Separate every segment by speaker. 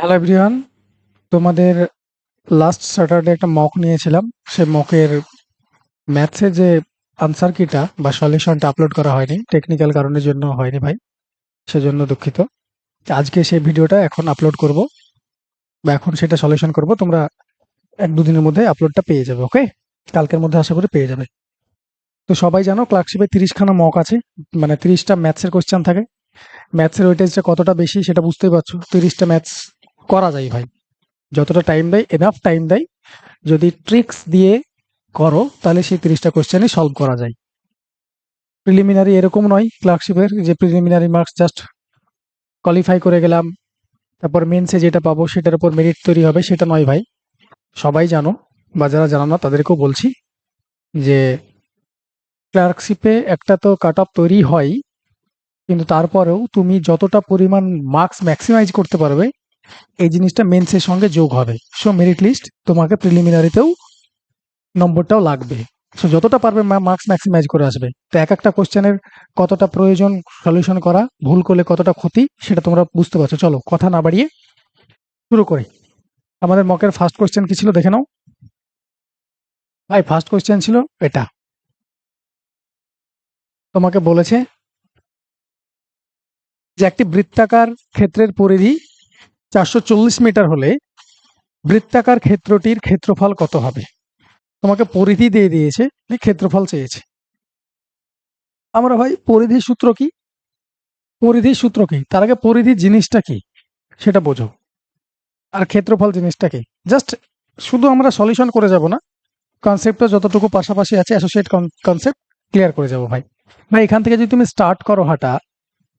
Speaker 1: Hello everyone, তোমাদের last Saturday একটা mock নিয়েছিলাম। সে মকের ম্যাথসের যে আনসার কিটা বা সলিউশনটা আপলোড করা হয়নি, টেকনিক্যাল কারণের জন্য হয়নি ভাই, সেজন্য দুঃখিত। আজকে সেই ভিডিওটা এখন আপলোড করব বা এখন সেটা সলিউশন করব। তোমরা এক দুদিনের মধ্যে আপলোডটা পেয়ে যাবে। ওকে, কালকের মধ্যে আশা করি পেয়ে যাবে। তো সবাই জানো ক্লার্কশিপে 30খানা মক আছে, মানে 30টা ম্যাথসের কোশ্চেন থাকে। ম্যাথসের ওয়েটেজটা কতটা বেশি সেটা বুঝতেই পারছো। 30টা ম্যাথস করা যায় ভাই, যতটা টাইম দেয়, এনাফ টাইম দেয়, যদি ট্রিক্স দিয়ে করো তাহলে সেই 30টা কোশ্চেনই সলভ করা যায়। প্রিলিমিনারি এরকম নয় ক্লার্কশিপের যে প্রিলিমিনারি মার্কস জাস্ট কোয়ালিফাই করে গেলাম, তারপর মেন্সে যেটা পাবো সেটার উপর মেরিট তৈরি হবে, সেটা নয় ভাই। সবাই জানো, বা যারা জানো না তাদেরকেও বলছি যে ক্লার্কশিপে একটা তো কাট অফ তৈরি হয়, কিন্তু তারপরেও তুমি যতটা পরিমাণ মার্কস ম্যাক্সিমাইজ করতে পারবে এই জিনিসটা মেন্সের সঙ্গে যোগ হবে। সো মেরিট লিস্ট তোমাকে প্রিলিমিনারিতেও নম্বরটাও লাগবে। সো যতটা পারবে মার্কস ম্যাক্সিমাইজ করে আসবে। তো এক একটা কোশ্চেনের কতটা প্রয়োজন সলিউশন করা, ভুল করলে কতটা ক্ষতি, সেটা তোমরা বুঝতে পারছো। চলো কথা না বাড়িয়ে শুরু করি। আমাদের মকের ফার্স্ট কোশ্চেন কি ছিল দেখে নাও ভাই। ফার্স্ট কোশ্চেন ছিল এটা, তোমাকে বলেছে যে একটি বৃত্তাকার ক্ষেত্রের পরিধি 440 মিটার হলে বৃত্তাকার ক্ষেত্রটির ক্ষেত্রফল কত হবে। তোমাকে পরিধি দিয়ে দিয়েছে, ক্ষেত্রফল চেয়েছে। আমরা ভাই পরিধির সূত্র কি, পরিধির সূত্র কি, তার আগে পরিধির জিনিসটা কি সেটা বোঝো, আর ক্ষেত্রফল জিনিসটা কি। জাস্ট শুধু আমরা সলিউশন করে যাব না, কনসেপ্টটা যতটুকু পাশাপাশি আছে অ্যাসোসিয়েট কনসেপ্ট ক্লিয়ার করে যাব ভাই। ভাই এখান থেকে যদি তুমি স্টার্ট করো হাঁটা,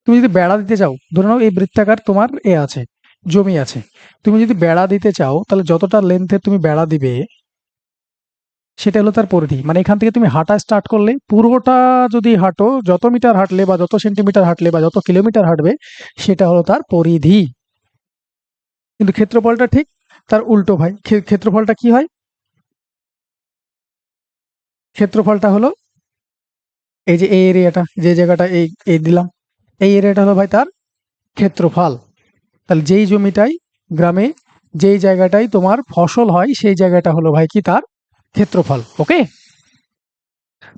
Speaker 1: তুমি যদি বেড়া দিতে চাও, ধরে নাও এই বৃত্তাকার তোমার আছে, জমি আছে, তুমি যদি বেড়া দিতে চাও তাহলে যতটা লেন্থে তুমি বেড়া দিবে সেটা হলো তার পরিধি। মানে এখান থেকে তুমি হাঁটা স্টার্ট করলে পুরোটা যদি হাঁটো, যত মিটার হাঁটলে বা যত সেন্টিমিটার হাঁটলে বা যত কিলোমিটার হাঁটবে সেটা হলো তার পরিধি। কিন্তু ক্ষেত্রফলটা ঠিক তার উল্টো ভাই। ক্ষেত্রফলটা কি হয়, ক্ষেত্রফলটা হলো এই যে এই এরিয়াটা, যে জায়গাটা এই এই দিলাম, এই এরিয়াটা হলো ভাই তার ক্ষেত্রফল। তাহলে যেই জমিটাই গ্রামে, যেই জায়গাটাই তোমার ফসল হয় সেই জায়গাটা হলো ভাই কি তার ক্ষেত্রফল। ওকে,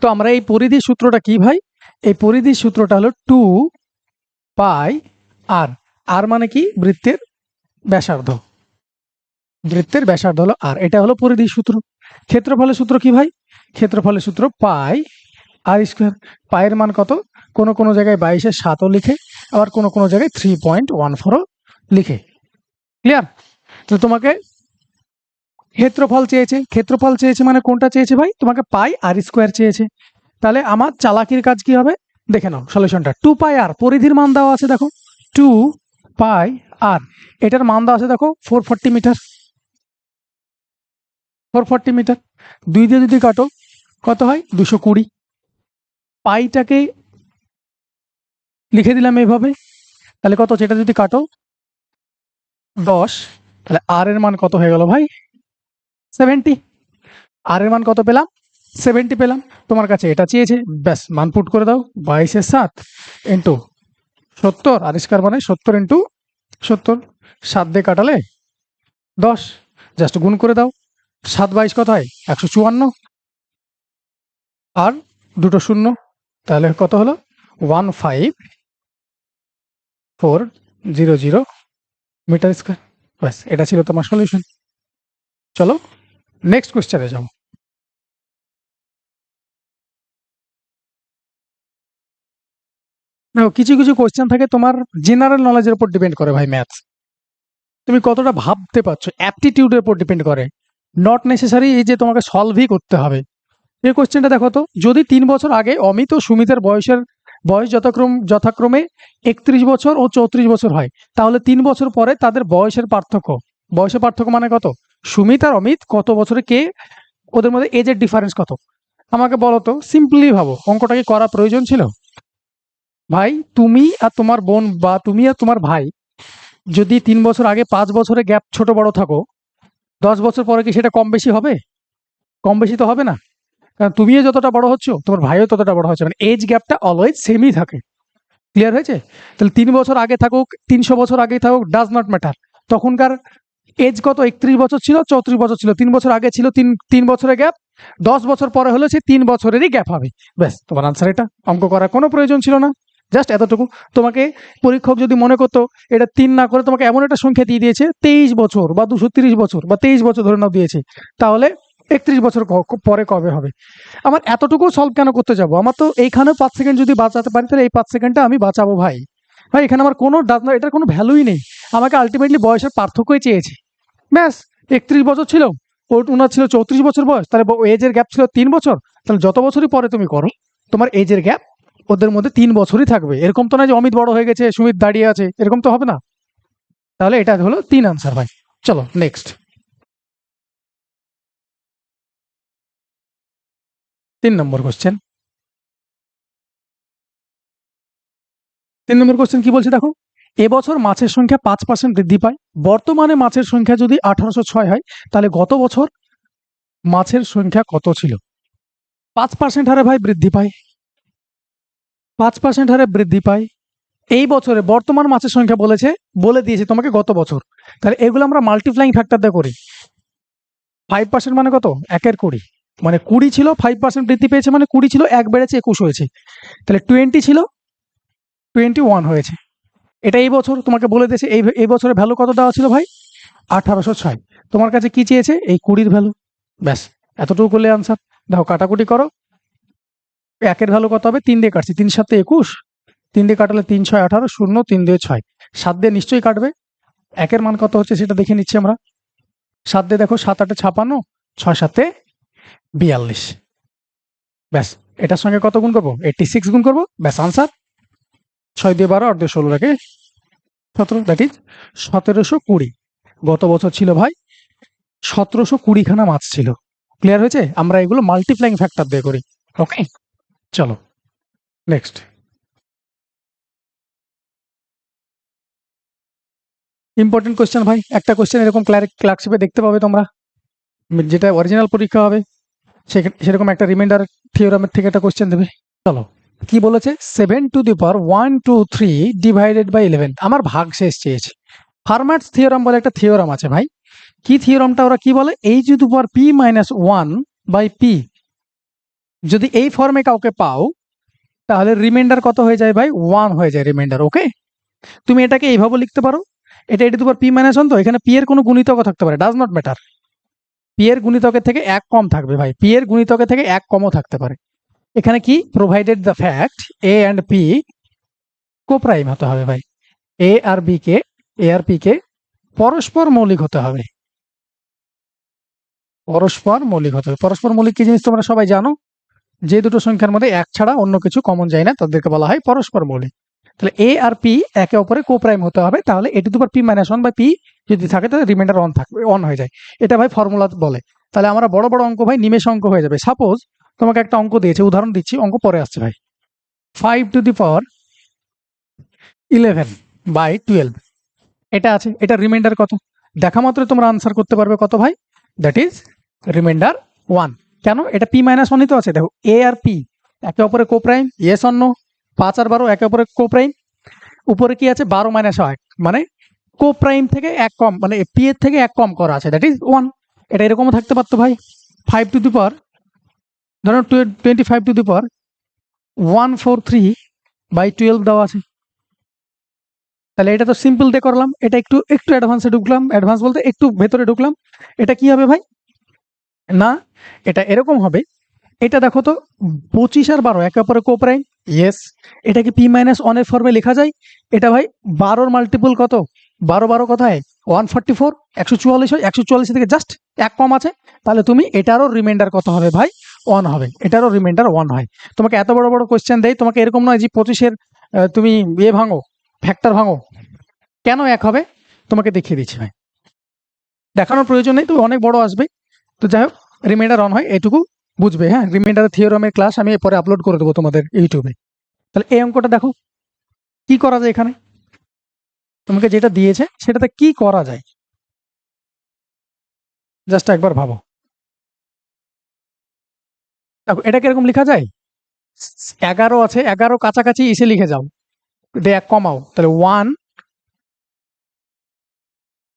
Speaker 1: তো আমরা এই পরিধির সূত্রটা কি ভাই, এই পরিধির সূত্রটা হলো 2 পাই আর। আর মানে কি, বৃত্তের ব্যাসার্ধ, বৃত্তের ব্যাসার্ধ হলো আর, এটা হলো পরিধির সূত্র। ক্ষেত্রফলের সূত্র কি ভাই, ক্ষেত্রফলের সূত্র পাই আর স্কোয়ার। পায়ের মান কত, কোনো কোনো জায়গায় 22/7ও লিখে, আবার কোনো কোনো জায়গায় 3.14ও লিখে। ক্লিয়ার? তো তোমাকে ক্ষেত্রফল চেয়েছে, ক্ষেত্রফল চেয়েছে মানে কোনটা চেয়েছে ভাই, তোমাকে পাই আর স্কোয়ার চেয়েছে। তাহলে আমার চালাকির কাজ কি হবে, দেখে নাও সলিউশনটা। 2 পাই আর, পরিধির মান দেওয়া আছে দেখো, 2 পাই আর, এটার মান দেওয়া আছে দেখো 440 মিটার। 440 মিটার 2 দিয়ে যদি কাটো কত হয়, 220। পাইটাকে লিখে দিলাম এইভাবে, তাহলে কত, সেটা যদি কাটো 10, তাহলে আর এর মান কত হয়ে গেল ভাই, 70। আর এর মান কত পেলাম, 70 পেলাম। তোমার কাছে এটা চেয়েছে, ব্যাস মান পুট করে দাও, 22/7 ইন্টু 70, আর স্কয়ার মানে 70 ইন্টু 70, 7 দিয়ে কাটালে 10, জাস্ট গুণ করে দাও। 7 22 কত হয়, 154, আর দুটো শূন্য, তাহলে কত হলো 15400 মিটার স্কয়ার। ব্যাস, এটা ছিল তোমার সলিউশন। চলো নেক্সট কোশ্চেনে যাও। দেখো কিছু কিছু কোশ্চেন থাকে তোমার জেনারেল নলেজের উপর ডিপেন্ড করে ভাই। ম্যাথস তুমি কতটা ভাবতে পারছো, অ্যাপটিটিউডের উপর ডিপেন্ড করে, নট নেসেসারি এই যে তোমাকে সলভই করতে হবে। এই কোশ্চেনটা দেখো তো, যদি 3 বছর আগে অমিত ও সুমিতের বয়স যথাক্রমে 31 বছর ও 34 বছর হয়, তাহলে 3 বছর পরে তাদের বয়সের পার্থক্য মানে কত, সুমিত আর অমিত কত বছরে, কে ওদের মধ্যে এজের ডিফারেন্স কত, আমাকে বলো তো। সিম্পলি ভাবো, অঙ্কটা কি করা প্রয়োজন ছিল ভাই? তুমি আর তোমার বোন বা তুমি আর তোমার ভাই যদি 3 বছর আগে 5 বছরে গ্যাপ ছোট বড় থাকো, 10 বছর পরে কি সেটা কম বেশি হবে? কম বেশি তো হবে না, কারণ তুমিও যতটা বড় হচ্ছ তোমার ভাইও ততটা বড় হচ্ছে, মানে এজ গ্যাপটা অলওয়েজ সেমই থাকে। ক্লিয়ার হয়েছে? তাহলে 3 বছর আগে থাকুক, 300 বছর আগেই থাকুক, ডাজ নট ম্যাটার। তখনকার এজ কত? 31 বছর ছিল, 34 বছর ছিল, 3 বছর আগে ছিল, তিন বছরের গ্যাপ, 10 বছর পরে হলে সেই 3 বছরেরই গ্যাপ হবে। ব্যাস, তোমার আনসার এটা। অঙ্ক করার কোনো প্রয়োজন ছিল না, জাস্ট এতটুকু। তোমাকে পরীক্ষক যদি মনে করতো এটা 3 না করে তোমাকে এমন একটা সংখ্যা দিয়ে দিয়েছে 23 বছর বা 230 বছর বা 23 বছর ধরে নাও দিয়েছে, তাহলে 31 বছর পরে কবে হবে? আমার এতটুকু সলভ কেন করতে যাব? আমার তো এইখানে 5 সেকেন্ড যদি বাঁচাতে পারি, তাহলে এই 5 সেকেন্ডটা আমি বাঁচাবো ভাই। ভাই এখানে আমার কোনো এটার কোনো ভ্যালুই নেই। আমাকে আলটিমেটলি বয়সের পার্থক্যই চেয়েছে। ব্যাস, 31 বছর ছিল, ওনার ছিল 34 বছর বয়স, তাহলে এজের গ্যাপ ছিল 3 বছর। তাহলে যত বছরই পরে তুমি করো, তোমার এজের গ্যাপ ওদের মধ্যে 3 বছরই থাকবে। এরকম তো না যে অমিত বড় হয়ে গেছে সুমিত দাঁড়িয়ে আছে, এরকম তো হবে না। তাহলে এটা হলো 3 আনসার ভাই। চলো নেক্সট, 3 নম্বর কোশ্চেন। 3 নম্বর কোশ্চেন কি বলছে দেখো, এবছর মাছের সংখ্যা 5% বৃদ্ধি পায়। বর্তমানে মাছের সংখ্যা যদি 1806 হয়, তাহলে গত বছর মাছের সংখ্যা কত ছিল? 5% হারে ভাই বৃদ্ধি পায়, 5% হারে বৃদ্ধি পায়। এই বছরে বর্তমান মাছের সংখ্যা বলেছে, বলে দিয়েছে তোমাকে গত বছর। তাহলে এগুলো আমরা মাল্টিপ্লাইং ফ্যাক্টর দিয়ে করি। 5% মানে কত? 1/20, মানে 20 ছিল, 5% বৃদ্ধি পেয়েছে মানে 20 ছিল, 1 বেড়েছে 21 হয়েছে। তাহলে 20 ছিল, 21 হয়েছে। এটা এই বছর তোমাকে বলে দিয়েছে। এই বছরের ভ্যালু কত দেওয়া ছিল ভাই? 1806। তোমার কাছে কি চেয়েছে? এই 20-র ভ্যালু। ব্যাস, এতটুকু করলে আনসার। দেখো কাটাকুটি করো, 1-এর ভ্যালু কত হবে? 3 দিয়ে কাটছি, 3 7 21, 3 দিয়ে কাটলে 3 6 18, 0 3 2 6, 7 দিয়ে নিশ্চয়ই কাটবে। 1-এর মান কত হচ্ছে সেটা দেখে নিচ্ছি আমরা। 7 দিয়ে দেখো, 7 8 56, 6 7 42। ব্যাস, এটার সঙ্গে কত গুণ করবো? 86 গুণ করবো। ব্যাস আনসার। 6 দিয়ে 12 আর 2 16 রাখে 17, দ্যাট ইজ 1720। গত বছর ছিল ভাই 1720 খানা মাছ ছিল। ক্লিয়ার হয়েছে? আমরা এগুলো মাল্টিপ্লাইং ফ্যাক্টর দিয়ে করি। ওকে, চলো নেক্সট। ইম্পর্টেন্ট কোয়েশ্চেন ভাই, একটা কোয়েশ্চেন এরকম ক্লার্কশিপে দেখতে পাবে তোমরা, যেটা অরিজিনাল পরীক্ষা হবে সেরকম একটা রিমাইন্ডার থিওরামের থেকে একটা কোয়েশ্চেন দেবে। চলো কি বলেছে? 7⁴ ডিভাইডেড বাই 11। আমার ভাগশেষ চেয়েছে। ফার্মার্স থিওরাম বলে একটা থিওরাম আছে ভাই। কি থিওরামটা? ওরা কি বলে? h⁻p-1/p যদি এই ফর্মে কাউকে পাও, তাহলে রিমাইন্ডার কত হয়ে যায় ভাই? 1 হয়ে যায় রিমাইন্ডার। ওকে, তুমি এটাকে এইভাবে লিখতে পারো, এটা e⁻p-1, তো এখানে p এর কোনো গুণিতক থাকতে পারে, ডাজ নট ম্যাটার। p এর গুণিতকের থেকে 1 কম থাকবে ভাই, p এর গুণিতকের থেকে 1 কমও থাকতে পারে। এখানে কি? Provided the fact a and p কোপ্রাইম হতে হবে ভাই। a আর p কে পরস্পর মৌলিক হতে হবে। পরস্পর মৌলিক হতে হবে। পরস্পর মৌলিক কি জিনিস তোমরা সবাই জানো? যে দুটো সংখ্যার মধ্যে 1 ছাড়া অন্য কিছু কমন যায় না, তাদেরকে বলা হয় পরস্পর মৌলিক। তাহলে a আর p একে অপরে কোপ্রাইম হতে হবে। তাহলে a⁻p-1/p যদি থাকে, তাহলে রিমাইন্ডার 1 থাকবে, 1 হয়ে যায়। এটা ভাই ফর্মুলা বলে। তাহলে আমরা বড় বড় অঙ্ক ভাই নিমেষে অঙ্ক হয়ে যাবে। সাপোজ তোমাকে একটা অঙ্ক দিয়েছে, উদাহরণ দিচ্ছি, অঙ্ক পরে আসছে ভাই। 5⁻11/12 এটা আছে, এটা রিমাইন্ডার কত? দেখা মাত্র তোমরা আনসার করতে পারবে কত ভাই? That is reminder 1। কেন? এটা p-1ই তো আছে। দেখো a আর p একে অপরে কোপ্রাইম, ইয়েস অর নো? 5 আর 12 একে অপরে কোপ্রাইম। উপরে কি আছে? 12 - 1, মানে কোপ্রাইম থেকে 1 কম, মানে p এর থেকে 1 কম করা আছে, দ্যাট ইজ 1। এটা এরকমও থাকতে পারতো ভাই। 5⁻, ধরো 25⁻143/12 দেওয়া আছে। তাহলে এটা তো সিম্পল দিয়ে করলাম। এটা একটু একটু অ্যাডভান্সে ঢুকলাম, অ্যাডভান্স বলতে একটু ভেতরে ঢুকলাম। এটা কি হবে ভাই? না, এটা এরকম হবে। এটা দেখো তো, 25 আর 12 একে অপরে কোপ্রাইম, ইয়েস। এটা কি p-1 এর ফর্মে লেখা যায়? এটা ভাই 12-র মাল্টিপল কত? 12 কোথায়? 144, 144 হয়। 144 থেকে জাস্ট 1 কম আছে। তাহলে তুমি এটারও রিমাইন্ডার কত হবে ভাই? 1 হবে। এটারও রিমাইন্ডার 1 হয়। তোমাকে এত বড় বড় কোয়েশ্চেন দেয়, তোমাকে এরকম নয় যে 25-এর তুমি ভাঙো, ফ্যাক্টর ভাঙো। কেন 1 হবে? তোমাকে দেখিয়ে দিচ্ছি ভাই। দেখানোর প্রয়োজন নেই, তো অনেক বড় আসবে। তো যাই হোক, রিমাইন্ডার 1 হয়, এটুকু বুঝবে। হ্যাঁ, রিমাইন্ডার থিওরামের ক্লাস আমি পরে আপলোড করে দেবো তোমাদের ইউটিউবে। তাহলে এই অঙ্কটা দেখো কি করা যায়। এখানে তোমাকে যেটা দিয়েছে সেটাতে কি করা যায়, জাস্ট একবার ভাবো। দেখো এটা কিরকম লেখা যায়? 11 আছে, 11 কাছাকাছি এসে লিখে যাও, দিয়ে 1 কমাও, তাহলে 1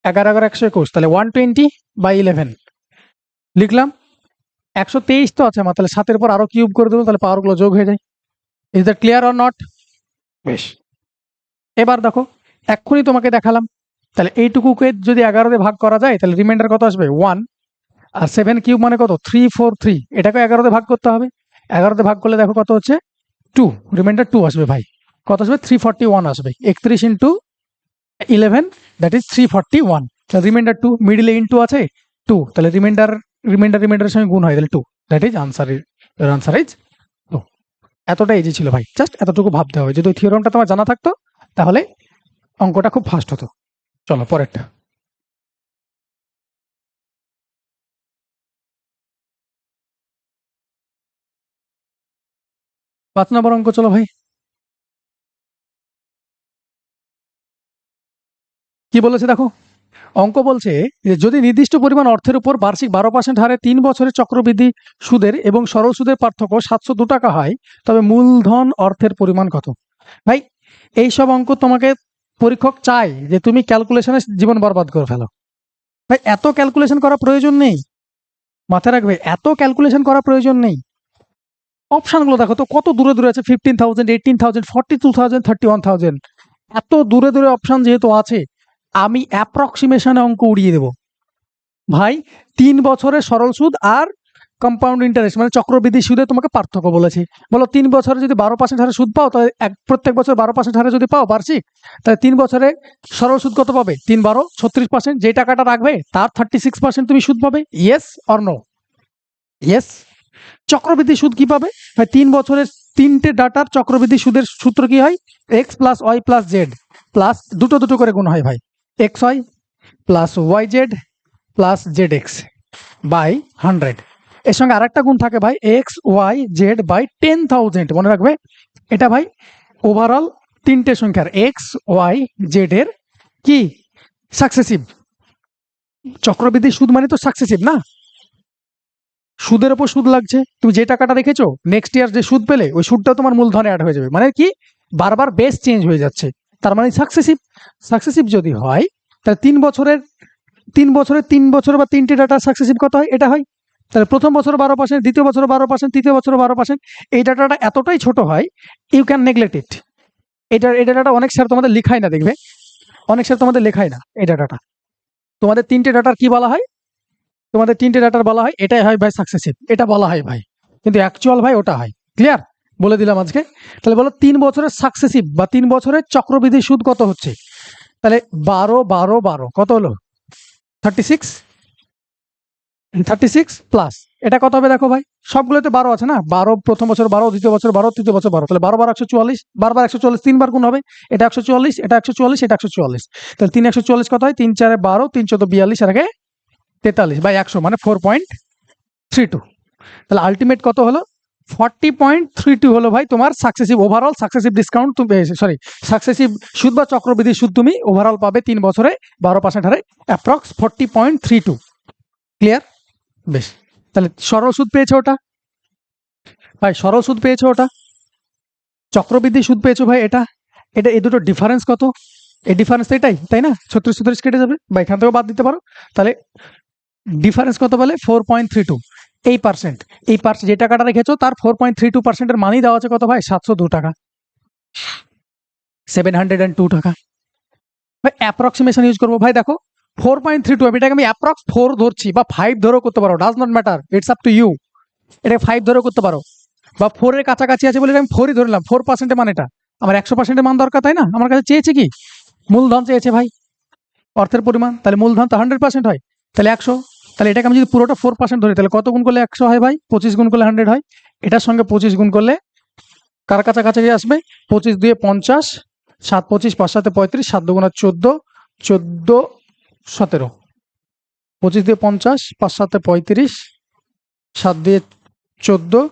Speaker 1: 11 11 121, তাহলে 120/11 লিখলাম। 123 তো আছে আমার, তাহলে 7-এর পর আরো কিউব করে দেবো, তাহলে পাওয়ারগুলো যোগ হয়ে যায়। Is that clear or not? বেশ, এবার দেখো এক্ষুনি তোমাকে দেখালাম, তাহলে এইটুকুকে যদি 11 দিয়ে ভাগ করা যায় তাহলে রিমাইন্ডার কত আসবে? 1। আর 7 কিউব মানে কত? 343। এটাকে 11 দিয়ে ভাগ করতে হবে। 11 দিয়ে ভাগ করলে দেখো কত হচ্ছে? 2। রিমাইন্ডার 2 আসবে ভাই। কত আসবে? 341 আসবে। 31 ইন্টু 11, দ্যাট ইজ 341। তাহলে রিমাইন্ডার 2, মিডিলে ইন্টু আছে 2, তাহলে রিমাইন্ডারের সঙ্গে গুণ হয়, তাহলে 2, that is answer. Answer is 2। এতটা ইজি ছিল ভাই, জাস্ট এতটুকু ভাবতে হবে। যদি ওই থিওরামটা তোমার জানা থাকতো তাহলে অঙ্কটা খুব ফাস্ট হতো। চলো পরেরটা। 5 নম্বর অঙ্ক, চলো ভাই। কি বলেছে দেখো, অঙ্ক বলছে যে যদি নির্দিষ্ট পরিমাণ অর্থের উপর বার্ষিক 12% হারে 3 বছরের চক্রবৃদ্ধি সুদের এবং সরল সুদের পার্থক্য 702 টাকা হয়, তবে মূলধন অর্থের পরিমাণ কত? ভাই এইসব অঙ্ক তোমাকে পরীক্ষক চাই যে তুমি ক্যালকুলেশনে জীবন বরবাদ করে ফেলো। ভাই এত ক্যালকুলেশন করা প্রয়োজন নেই, মাথায় রাখবে, এত ক্যালকুলেশন করা প্রয়োজন নেই। অপশনগুলো দেখো তো কত দূরে দূরে আছে, 15,000, 18,000, 42,000, 31,000। এত দূরে দূরে অপশন যেহেতু আছে, আমি অ্যাপ্রক্সিমেশনে অঙ্ক উড়িয়ে দেব ভাই। 3 বছরের সরল সুদ আর কম্পাউন্ড ইন্টারেস্ট মানে চক্রবৃদ্ধি সুদে তোমাকে পার্থক্য বলেছি। বলো 3 বছরে যদি 12% হারে সুদ পাও, তাহলে প্রত্যেক বছর 12% হারে যদি পাও বার্ষিক, তাহলে 3 বছরে সরল সুদ কত পাবে? 3 12 36%। যে টাকাটা রাখবে তার 36% তুমি সুদ পাবে। Yes or no? ইয়েস। চক্রবৃদ্ধি সুদ কি পাবে ভাই? 3 বছরের 3টে ডাটার চক্রবৃদ্ধি সুদের সূত্র কি হয়? X plus Y plus Z plus দুটো দুটো করে গুণ হয় ভাই। X Y plus Y Z plus Z X by 100। এর সঙ্গে আরেকটা গুণ থাকে ভাই, এক্স ওয়াই জেড বাই 10,000। মনে রাখবে এটা ভাই ওভারঅল 3টে সংখ্যার এক্স ওয়াই জেড এর কি সাকসেসিভ। চক্রবৃদ্ধি সুদ মানে তো সাকসেসিভ না, সুদের ওপর সুদ লাগছে। তুমি যে টাকাটা রেখেছো নেক্সট ইয়ার যে সুদ পেলে ওই সুদটা তোমার মূলধনে অ্যাড হয়ে যাবে। মানে কি, বারবার বেস চেঞ্জ হয়ে যাচ্ছে, তার মানে সাকসেসিভ। সাকসেসিভ যদি হয় তাহলে 3 বছর বা 3টে ডাটা সাকসেসিভ কত হয়? এটা হয়। তাহলে প্রথম বছর 12%, দ্বিতীয় বছর 12%, তৃতীয় বছর 12%। এই ডাটাটা এতটাই ছোট হয়, ইউ ক্যান নেগলেক্ট ইট। এই ডাটাটা অনেক স্যার তোমাদের লেখায় না, দেখবে অনেক স্যার তোমাদের লেখায় না এই ডাটাটা। তোমাদের 3টে ডাটার কি বলা হয়? তোমাদের 3টে ডাটার বলা হয় এটাই হয় ভাই সাকসেসিভ, এটা বলা হয় ভাই, কিন্তু অ্যাকচুয়াল ভাই ওটা হয়। ক্লিয়ার? বলে দিলাম আজকে। তাহলে বলো 3 বছরের সাকসেসিভ বা 3 বছরের চক্রবৃদ্ধি সুদ কত হচ্ছে? তাহলে 12 12 12 কত হলো? 36। 36 প্লাস এটা কত হবে দেখো ভাই, সবগুলোতে 12 আছে না, 12 প্রথম বছর 12, দ্বিতীয় বছর 12, তৃতীয় বছর 12, তাহলে 12 12 144, 12 12 144 3 বার গুণ হবে। এটা 144, এটা 144, এটা 144, তাহলে 3 144 কত হয়? 3 4 12, 3 14 42, আর আগে 43 বাই 100 মানে 4.32। তাহলে আলটিমেট কত হলো? 40.32 হলো ভাই তোমার সাকসেসিভ, ওভারঅল সাকসেসিভ ডিসকাউন্ট তুমি, সরি সাকসেসিভ সুদ বা চক্রবৃদ্ধি সুদ তুমি ওভারঅল পাবে 3 বছরে 12% হারে, অ্যাপ্রক্স 40.32। ক্লিয়ার? বেশ, তাহলে সরল সুদ পেয়েছো ওটা ভাই, সরল সুদ পেয়েছো ওটা, চক্রবৃদ্ধি সুদ পেয়েছো ভাই এটা। এটা এই দুটো ডিফারেন্স কত? এই ডিফারেন্স তো এটাই, তাই না? 36 36 কেটে যাবে বা এখান থেকেও বাদ দিতে পারো। তাহলে ডিফারেন্স কত বলে? 4.32। এই পার্সেন্ট, এই পার্সেন্ট যে টাকাটা রেখেছো তার 4.32%-এর মানই দেওয়া আছে কত ভাই? 702 টাকা, 702 টাকা। ভাই অ্যাপ্রক্সিমেশন ইউজ করবো ভাই। দেখো 4.32, এটাকে আমি অ্যাপ্রক্স 4 ধরছি বা 5 ধরেও করতে পারো, does not matter, it's up to you. এটাকে 5 ধরেও করতে পারো বা 4 এর কাছাকাছি আছে বলে আমি 4ই ধরলাম। 4%-এর মান এটা, আমার 100%-এর মান দরকার, তাই না? আমার কাছে চেয়েছে কি? মূলধন চেয়েছে ভাই, অর্থের পরিমাণ। তাহলে মূলধন তো 100% হয়, তাহলে 100। তাহলে এটাকে আমি যদি পুরোটা 4% ধরি তাহলে কত গুণ করলে 100 হয় ভাই? 25 গুণ করলে 100 হয়। এটার সঙ্গে 25 গুণ করলে কার কাছাকাছি আসবে? 25 দিয়ে 50, 7 25 5 7 35, 7 2 14, 14 17। 25 দিয়ে 50, 5 7 35, 7 দিয়ে 14,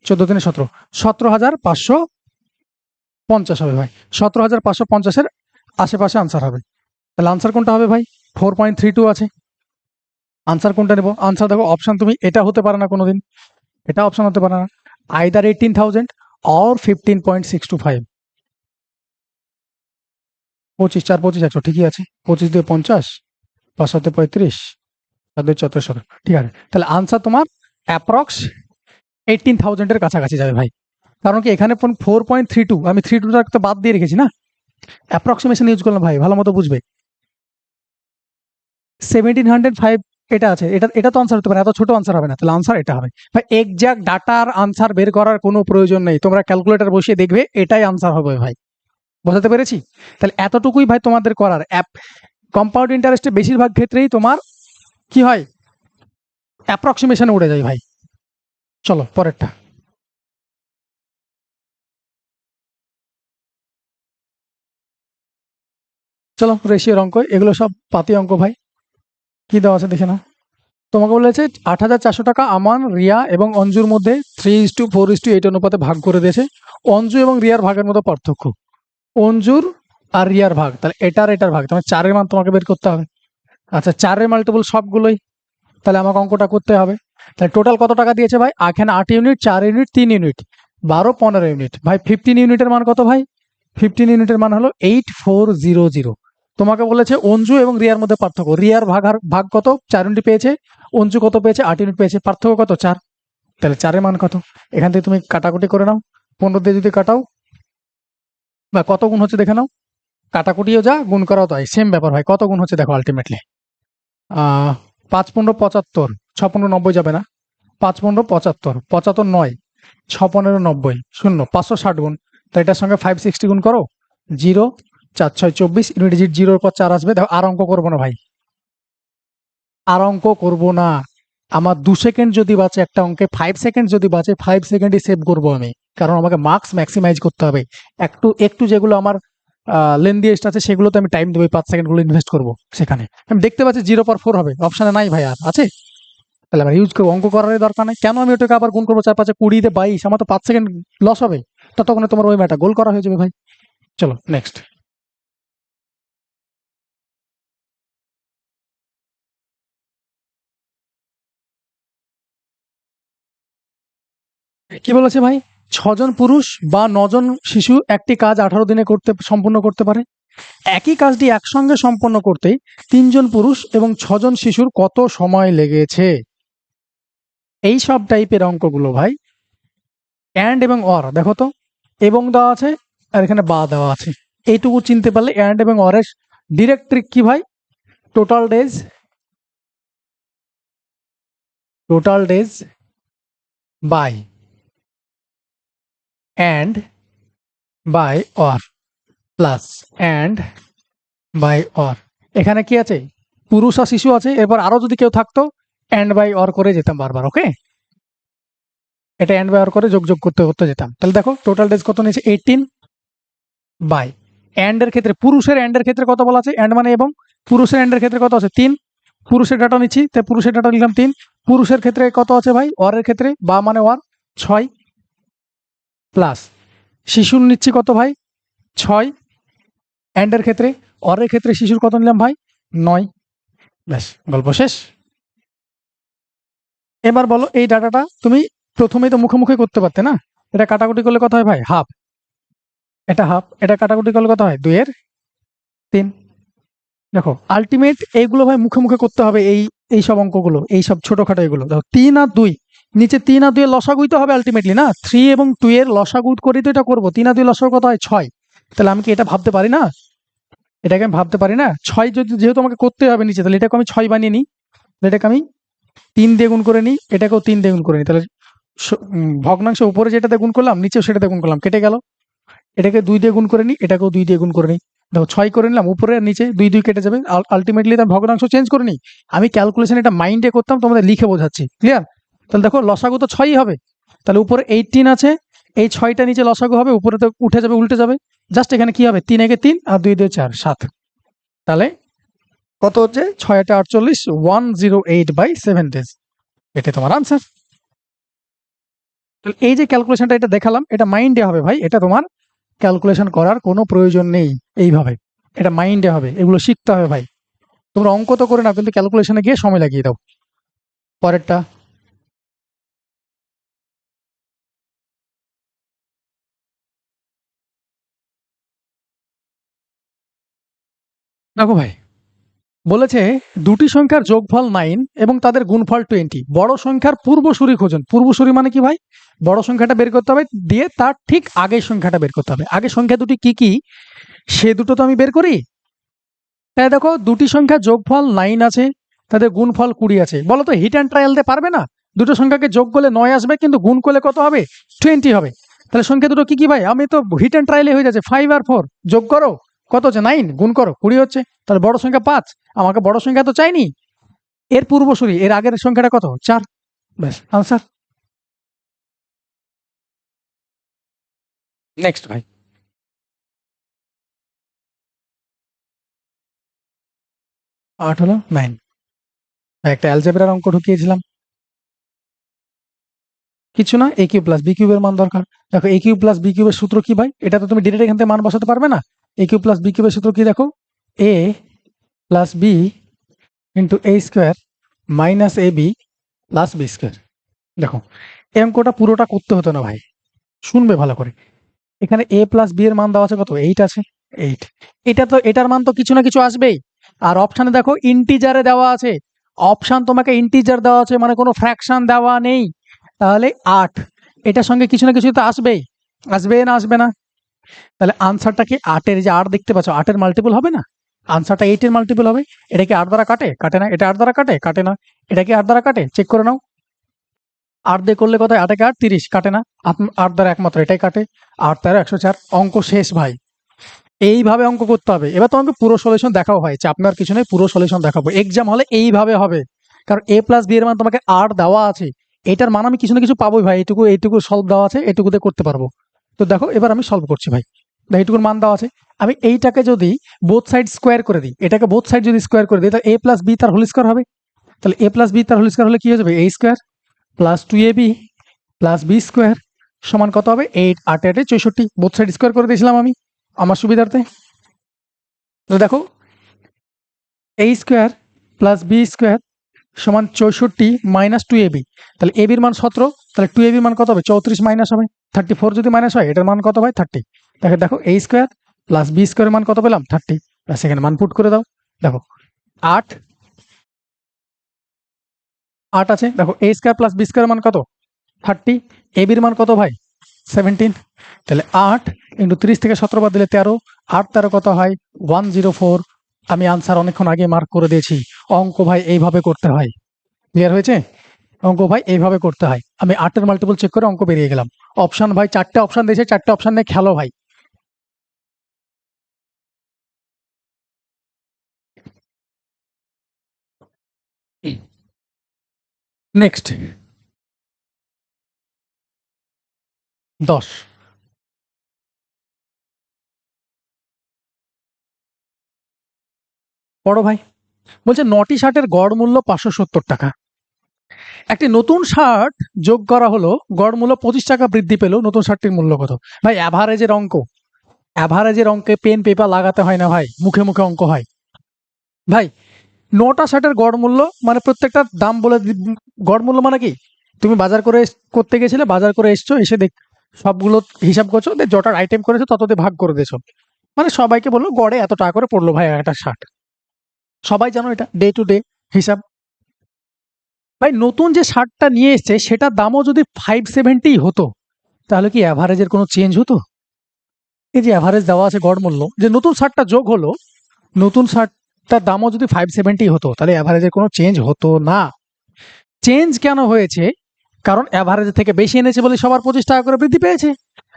Speaker 1: 14 3 17, 17,550 হবে ভাই। 17,550-এর আশেপাশে আনসার হবে। তাহলে আনসার কোনটা হবে ভাই? 4.32 আছে। আনসার কোনটা নেব? আনসার দেখো অপশন তুমি এটা হতে পারে না কোনোদিন, এটা অপশন হতে পারে না, আইদার 18,000 অর 15.625। 25 4 25 100, ঠিকই আছে। 25 দিয়ে 50, 5 7 35, 4 2 14 17। ঠিক আছে, তাহলে আনসার তোমার অ্যাপ্রক্স 18,000 এর কাছাকাছি যাবে ভাই। কারণ কি এখানে 4.32, আমি 32টা তো বাদ দিয়ে রেখেছি না, অ্যাপ্রক্সিমেশন ইউজ করলাম ভাই, ভালো মতো বুঝবে। 1705 এটা আছে, এটা এটা তো আনসার হতে পারে, এত ছোট আনসার হবে না, তাহলে আনসার এটা হবে ভাই। এক্সাক্ট ডাটার আনসার বের করার কোনো প্রয়োজন নেই, তোমরা ক্যালকুলেটর বসিয়ে দেখবে এটাই আনসার হবে ভাই। বোঝাতে পেরেছি? তাহলে এতটুকুই ভাই তোমাদের করার। কম্পাউন্ড ইন্টারেস্টে বেশিরভাগ ক্ষেত্রেই তোমার কি হয়, অ্যাপ্রক্সিমেশনে উড়ে যায় ভাই। চলো পরেরটা। চলো রেশিওর অঙ্ক, এগুলো সব পাতি অঙ্ক ভাই। কি দেওয়া আছে দেখে নাও। তোমাকে বলেছে 8,400 টাকা আমান, রিয়া এবং অঞ্জুর মধ্যে 3:4:8 অনুপাতে ভাগ করে দিয়েছে। অঞ্জু এবং রিয়ার ভাগের মধ্যে পার্থক্য। অঞ্জুর আর রিয়ার ভাগ, তাহলে এটার ভাগ, তাহলে 4-এর মান তোমাকে বের করতে হবে। আচ্ছা 4-এর মাল্টিপল সবগুলোই, তাহলে আমাকে অঙ্কটা করতে হবে। তাহলে টোটাল কত টাকা দিয়েছে ভাই? এখানে 8 ইউনিট, 4 ইউনিট, 3 ইউনিট, 12 15 ইউনিট ভাই। 15 ইউনিটের মান কত ভাই? 15 ইউনিটের মান হলো 8400। তোমাকে বলেছে অঞ্জু এবং রিয়ার মধ্যে পার্থক্য। রিয়ার ভাগ কত? 4 ইউনিট পেয়েছে। অঞ্জু কত পেয়েছে? 8 ইউনিট পেয়েছে। পার্থক্য কত? 4। তাহলে 4-এর মান কত? এখান থেকে তুমি কাটাকুটি করে নাও। 15 দিয়ে যদি কাটাও, বা কত গুণ হচ্ছে দেখে নাও। কাটাকুটিও যা, গুণ করাও তাই, সেম ব্যাপার ভাই। কত গুণ হচ্ছে দেখো আলটিমেটলি। 5 15 75, 6 15 90 যাবে না। 5 15 75, 75 9, 6 15 90, 0 560 গুণ। তো এটার সঙ্গে 560 গুণ করো, 0 4 6 24, ইউনিট ডিজিট 0-এর পর 4 আসবে। দেখো আর অঙ্ক করবো না ভাই, আর অঙ্ক করবো না। আমার 2 সেকেন্ড যদি বাঁচে একটা অঙ্কে, 5 সেকেন্ড যদি বাঁচে, 5 সেকেন্ডই সেভ করবো আমি, কারণ আমাকে মার্কস ম্যাক্সিমাইজ করতে হবে। একটু একটু যেগুলো আমার লেন্দিয়েস্ট আছে সেগুলোতে আমি টাইম দেবো, 5 সেকেন্ড গুলো ইনভেস্ট করবো সেখানে। আমি দেখতে পাচ্ছি 0/4 হবে, অপশনে নাই ভাই, আর আছে। তাহলে আমার ইউজ করবো, অঙ্ক করার দরকার নেই। কেন আমি ওটাকে আবার গুণ করবো 4 5 20 22? আমার তো 5 সেকেন্ড লস হবে, ততক্ষণে তোমার ওই ম্যাটা গোল করা হয়ে যাবে ভাই। চলো নেক্সট। কি বলেছে ভাই? 6 জন পুরুষ বা 9 জন শিশু একটি কাজ 18 দিনে সম্পূর্ণ করতে পারে। একই কাজটি একসঙ্গে সম্পন্ন করতে 3 জন পুরুষ এবং 6 জন শিশুর কত সময় লেগেছে? এই সব টাইপের অঙ্কগুলো ভাই, অ্যান্ড এবং অর দেখো তো, এবং দেওয়া আছে আর এখানে বা দেওয়া আছে। এইটুকু চিনতে পারলে অ্যান্ড এবং অরের ডিরেক্ট ট্রিক কি ভাই? Total days, total days by and by or, plus and by or. এখানে কি আছে? পুরুষ আর শিশু আছে, এরপর আরো যদি কেউ থাকতো অ্যান্ড বাই অর করে যেতাম বারবার। ওকে, এটা অ্যান্ড বাই অর করে যোগ যোগ করতে করতে যেতাম। তাহলে দেখো টোটাল ডেজ কত নিয়েছে? 18 বাই অ্যান্ড এর ক্ষেত্রে, পুরুষের অ্যান্ড এর ক্ষেত্রে কত বলা আছে? অ্যান্ড মানে এবং, পুরুষের অ্যান্ড এর ক্ষেত্রে কত আছে? 3। পুরুষের ডাটা নিচ্ছি, তাই পুরুষের ডাটা নিলাম 3। পুরুষের ক্ষেত্রে কত আছে ভাই? অরের ক্ষেত্রে বা মানে ওয়ার 6, প্লাস শিশুর নিচ্ছি কত ভাই? 6 অ্যান্ড এর ক্ষেত্রে। অরের ক্ষেত্রে শিশুর কত নিলাম ভাই? 9। ব্যাস, গল্প শেষ। এবার বলো এই ডাটাটা তুমি প্রথমেই তো মুখে মুখে করতে পারতে না? এটা কাটাকুটি করলে কত হয় ভাই? হাফ। এটা হাফ, এটা কাটাকুটি করলে কত হয়? 2-এর 3। দেখো আলটিমেট এইগুলো ভাই মুখে মুখে করতে হবে, এই সব অঙ্কগুলো, এই সব ছোটখাটো এগুলো। দেখো 3 আর 2, নিচে 3 আর 2 এর লসাগুই তো হবে আলটিমেটলি না? 3 এবং 2 এর লসাগু করে তো এটা করবো। 3 আর 2 লসাগু কত হয়? 6। তাহলে আমি কি এটা ভাবতে পারি না? এটাকে আমি ভাবতে পারি না? 6 যদি যেহেতু আমাকে করতে হবে নিচে, তাহলে এটাকে আমি 6 বানিয়ে নিই। এটাকে আমি 3 দিয়ে গুণ করে নিই, এটাকেও 3 দিয়ে গুণ করে নিই। তাহলে ভগ্নাংশ উপরে যেটাতে গুণ করলাম, নিচেও সেটাতে গুণ করলাম, কেটে গেল। এটাকে 2 দিয়ে গুণ করে নিই, এটাকেও 2 দিয়ে গুণ করে নিই। দেখো 6 করে নিলাম, উপরে আর নিচে 2 2 কেটে যাবে। আলটিমেটলি তার ভগ্নাংশ চেঞ্জ করে নিই। আমি ক্যালকুলেশন এটা মাইন্ডে করতাম, তোমাদের লিখে বোঝাচ্ছি, ক্লিয়ার? তাহলে দেখো লসাগু তো 6ই হবে। তাহলে উপরে 18 আছে, এই 6টা নিচে লসাগু হবে, উপরে তো উঠে যাবে, উল্টে যাবে। জাস্ট এখানে কি হবে? 3 একে 3 আর 2 2 4 7। তাহলে কত হচ্ছে? 6 8 48, 108/7 ডেজ। এটা তোমার আনসার। তাহলে এই যে ক্যালকুলেশনটা এটা দেখালাম, এটা মাইন্ডে হবে ভাই। এটা তোমার ক্যালকুলেশন করার কোনো প্রয়োজন নেই। এইভাবে এটা মাইন্ডে হবে, এগুলো শিখতে হবে ভাই। তোমরা অঙ্ক তো করে নাও, কিন্তু ক্যালকুলেশনে গিয়ে সময় লাগিয়ে দাও। পরেরটা দেখো ভাই, বলেছে দুটি সংখ্যার যোগফল 9 এবং তাদের গুণফল 20। বড় সংখ্যার পূর্বসূরি খোঁজুন। পূর্বসূরি মানে কি ভাই? বড় সংখ্যাটা বের করতে হবে, দিয়ে তার ঠিক আগের সংখ্যাটা বের করতে হবে। আগের সংখ্যা দুটি কি কি সে দুটো তো আমি বের করি। তাই দেখো দুটি সংখ্যার যোগফল 9 আছে, তাদের গুণফল 20 আছে। বলো তো হিট অ্যান্ড ট্রায়াল দিয়ে পারবে না? দুটো সংখ্যাকে যোগ করলে 9 আসবে, কিন্তু গুণ করলে কত হবে? 20 হবে। তাহলে সংখ্যা দুটো কি কি ভাই? আমি তো হিট অ্যান্ড ট্রায়ালে হয়ে যাচ্ছে। 5 আর 4 যোগ করো, কত হচ্ছে? 9, গুণ করো 20 হচ্ছে। তাহলে বড় সংখ্যা 5, আমাকে বড় সংখ্যা তো চাইনি, এর পূর্বসূরি এর আগের সংখ্যাটা কত? 4। ব্যাস আনসার। নেক্সট ভাই। 8 হলো 9। একটা অ্যালজেব্রার অঙ্ক ঢুকিয়েছিলাম, কিছু না, এ কিউব প্লাস বি কিউবের মান দরকার। দেখো এ কিউব প্লাস বি কিউবের সূত্র কি ভাই? এটা তো তুমি ডিরেক্ট এখান থেকে মান বসাতে পারবে না। এ কিউব প্লাস বি কিউবের সূত্র কি দেখো? এ plus B into A square minus A B plus B square. দেখো এই অঙ্কটা পুরোটা করতে হতো না ভাই, শুনবে ভালো করে। এখানে এ প্লাস বি এর মান দেওয়া আছে কত? 8 আছে। 8, এটা তো এটার মান তো কিছু না কিছু আসবেই। আর অপশানে দেখো ইন্টিজারে দেওয়া আছে। অপশান তোমাকে ইন্টিজার দেওয়া আছে, মানে কোনো ফ্র্যাকশন দেওয়া নেই। তাহলে 8, এটার সঙ্গে কিছু না কিছু তো আসবেই। আসবে না আসবে না? তাহলে আনসারটা কি 8-এর, যে 8 দেখতে পাচ্ছ, 8-এর মাল্টিপল হবে না? আনসারটা 8-এর মাল্টিপল হবে। এটা কি 8 দ্বারা কাটে? কাটে না। এটা 8 দ্বারা কাটে? কাটে না। এটা কি 8 দ্বারা কাটে? চেক করে নাও। 8 দিয়ে করলে কত? 8 একে 8, 30, কাটে না। 8 দ্বারা একমাত্র এটাই কাটে। 8 তেরো 104। অঙ্ক শেষ ভাই। এইভাবে অঙ্ক করতে হবে। এবার তোমাকে পুরো সলিউশন দেখাও হয়, চাপ নেওয়ার কিছু নেই, পুরো সলিউশন দেখাবো। এক্সাম হলে এইভাবে হবে, কারণ এ প্লাস বি এর মান তোমাকে 8 দেওয়া আছে। এটার মান আমি কিছু না কিছু পাবোই ভাই। এইটুকু এইটুকু সলভ দেওয়া আছে, এটুকুতে করতে পারবো। তো দেখো এবার আমি সলভ করছি ভাই। এইটুকুর মান দেওয়া আছে। আমি এইটাকে যদি বোথ সাইড স্কোয়ার করে দিই, এটাকে বোথ সাইড যদি স্কোয়ার করে দিই, তাহলে এ প্লাস বি তার হোল স্কোয়ার হবে। তাহলে এ প্লাস বি তার হোল স্কোয়ার হলে কি হয়ে যাবে? A square plus 2ab plus B square সমান কত হবে? 8, 8 8 64। বোথ সাইড স্কোয়ার করে দিয়েছিলাম আমি আমার সুবিধার্থে। তো দেখো এ স্কোয়ার প্লাস বি স্কোয়ার সমান 64 মাইনাস 2ab। তাহলে এ বির মান 17, তাহলে 2ab মান কত হবে? 34 মাইনাস হবে 34। যদি মাইনাস হয় এটার মান কত হয়? 30। দেখো দেখো এ স্কোয়ার প্লাস বি স্কোয়ারের মান কত পেলাম? 30। ব্যাস এখানে মান পুট করে দাও। দেখো 8 8 আছে। দেখো এ স্কোয়ার প্লাস বি স্কোয়ারের মান কত? 30। এ বির মান কত ভাই? 17। তাহলে 8 ইন্টু 30 থেকে 17 বাদ দিলে 13। 8 13 কত হয়? 104। আমি আনসার অনেকক্ষণ আগে মার্ক করে দিয়েছি। অঙ্ক ভাই এইভাবে করতে হয়। ক্লিয়ার হয়েছে? অঙ্ক ভাই এইভাবে করতে হয়। আমি 8-এর মাল্টিপল চেক করে অঙ্ক বেরিয়ে গেলাম। অপশন ভাই 4টে অপশন দিয়েছে, 4টে অপশন নিয়ে খেলো ভাই। নেক্সট 10। পড়ো ভাই। বলছে 9টি শার্টের গড় মূল্য 570 টাকা। একটি নতুন শার্ট যোগ করা হলো, গড় মূল্য 25 টাকা বৃদ্ধি পেল, নতুন শার্টটির মূল্য কত? ভাই অ্যাভারেজের অঙ্ক, অ্যাভারেজের অঙ্কে পেন পেপার লাগাতে হয় না ভাই, মুখে মুখে অঙ্ক হয় ভাই। 9টা শার্টের গড় মূল্য মানে প্রত্যেকটার দাম বলে গড় মূল্য মানে কি? তুমি বাজার করে করতে গেছিলে, বাজার করে এসছো, এসে দেখ সবগুলো হিসাব করছো, যটার আইটেম করেছো তততে ভাগ করে দিয়েছো, মানে সবাইকে বললো গড়ে এত টাকা করে পড়লো ভাই একটা শার্ট। সবাই জানো এটা ডে টু ডে হিসাব। ভাই নতুন যে শার্টটা নিয়ে এসছে সেটার দামও যদি 570 হতো, তাহলে কি অ্যাভারেজের কোনো চেঞ্জ হতো? এই যে অ্যাভারেজ দেওয়া আছে গড় মূল্য, যে নতুন শার্টটা যোগ হলো, নতুন শার্টটার দামও যদি 570 হতো, তাহলে অ্যাভারেজের কোনো চেঞ্জ হতো না। চেঞ্জ কেন হয়েছে? কারণ অ্যাভারেজ থেকে বেশি এনেছে বলে সবার 25 টাকা করে বৃদ্ধি পেয়েছে।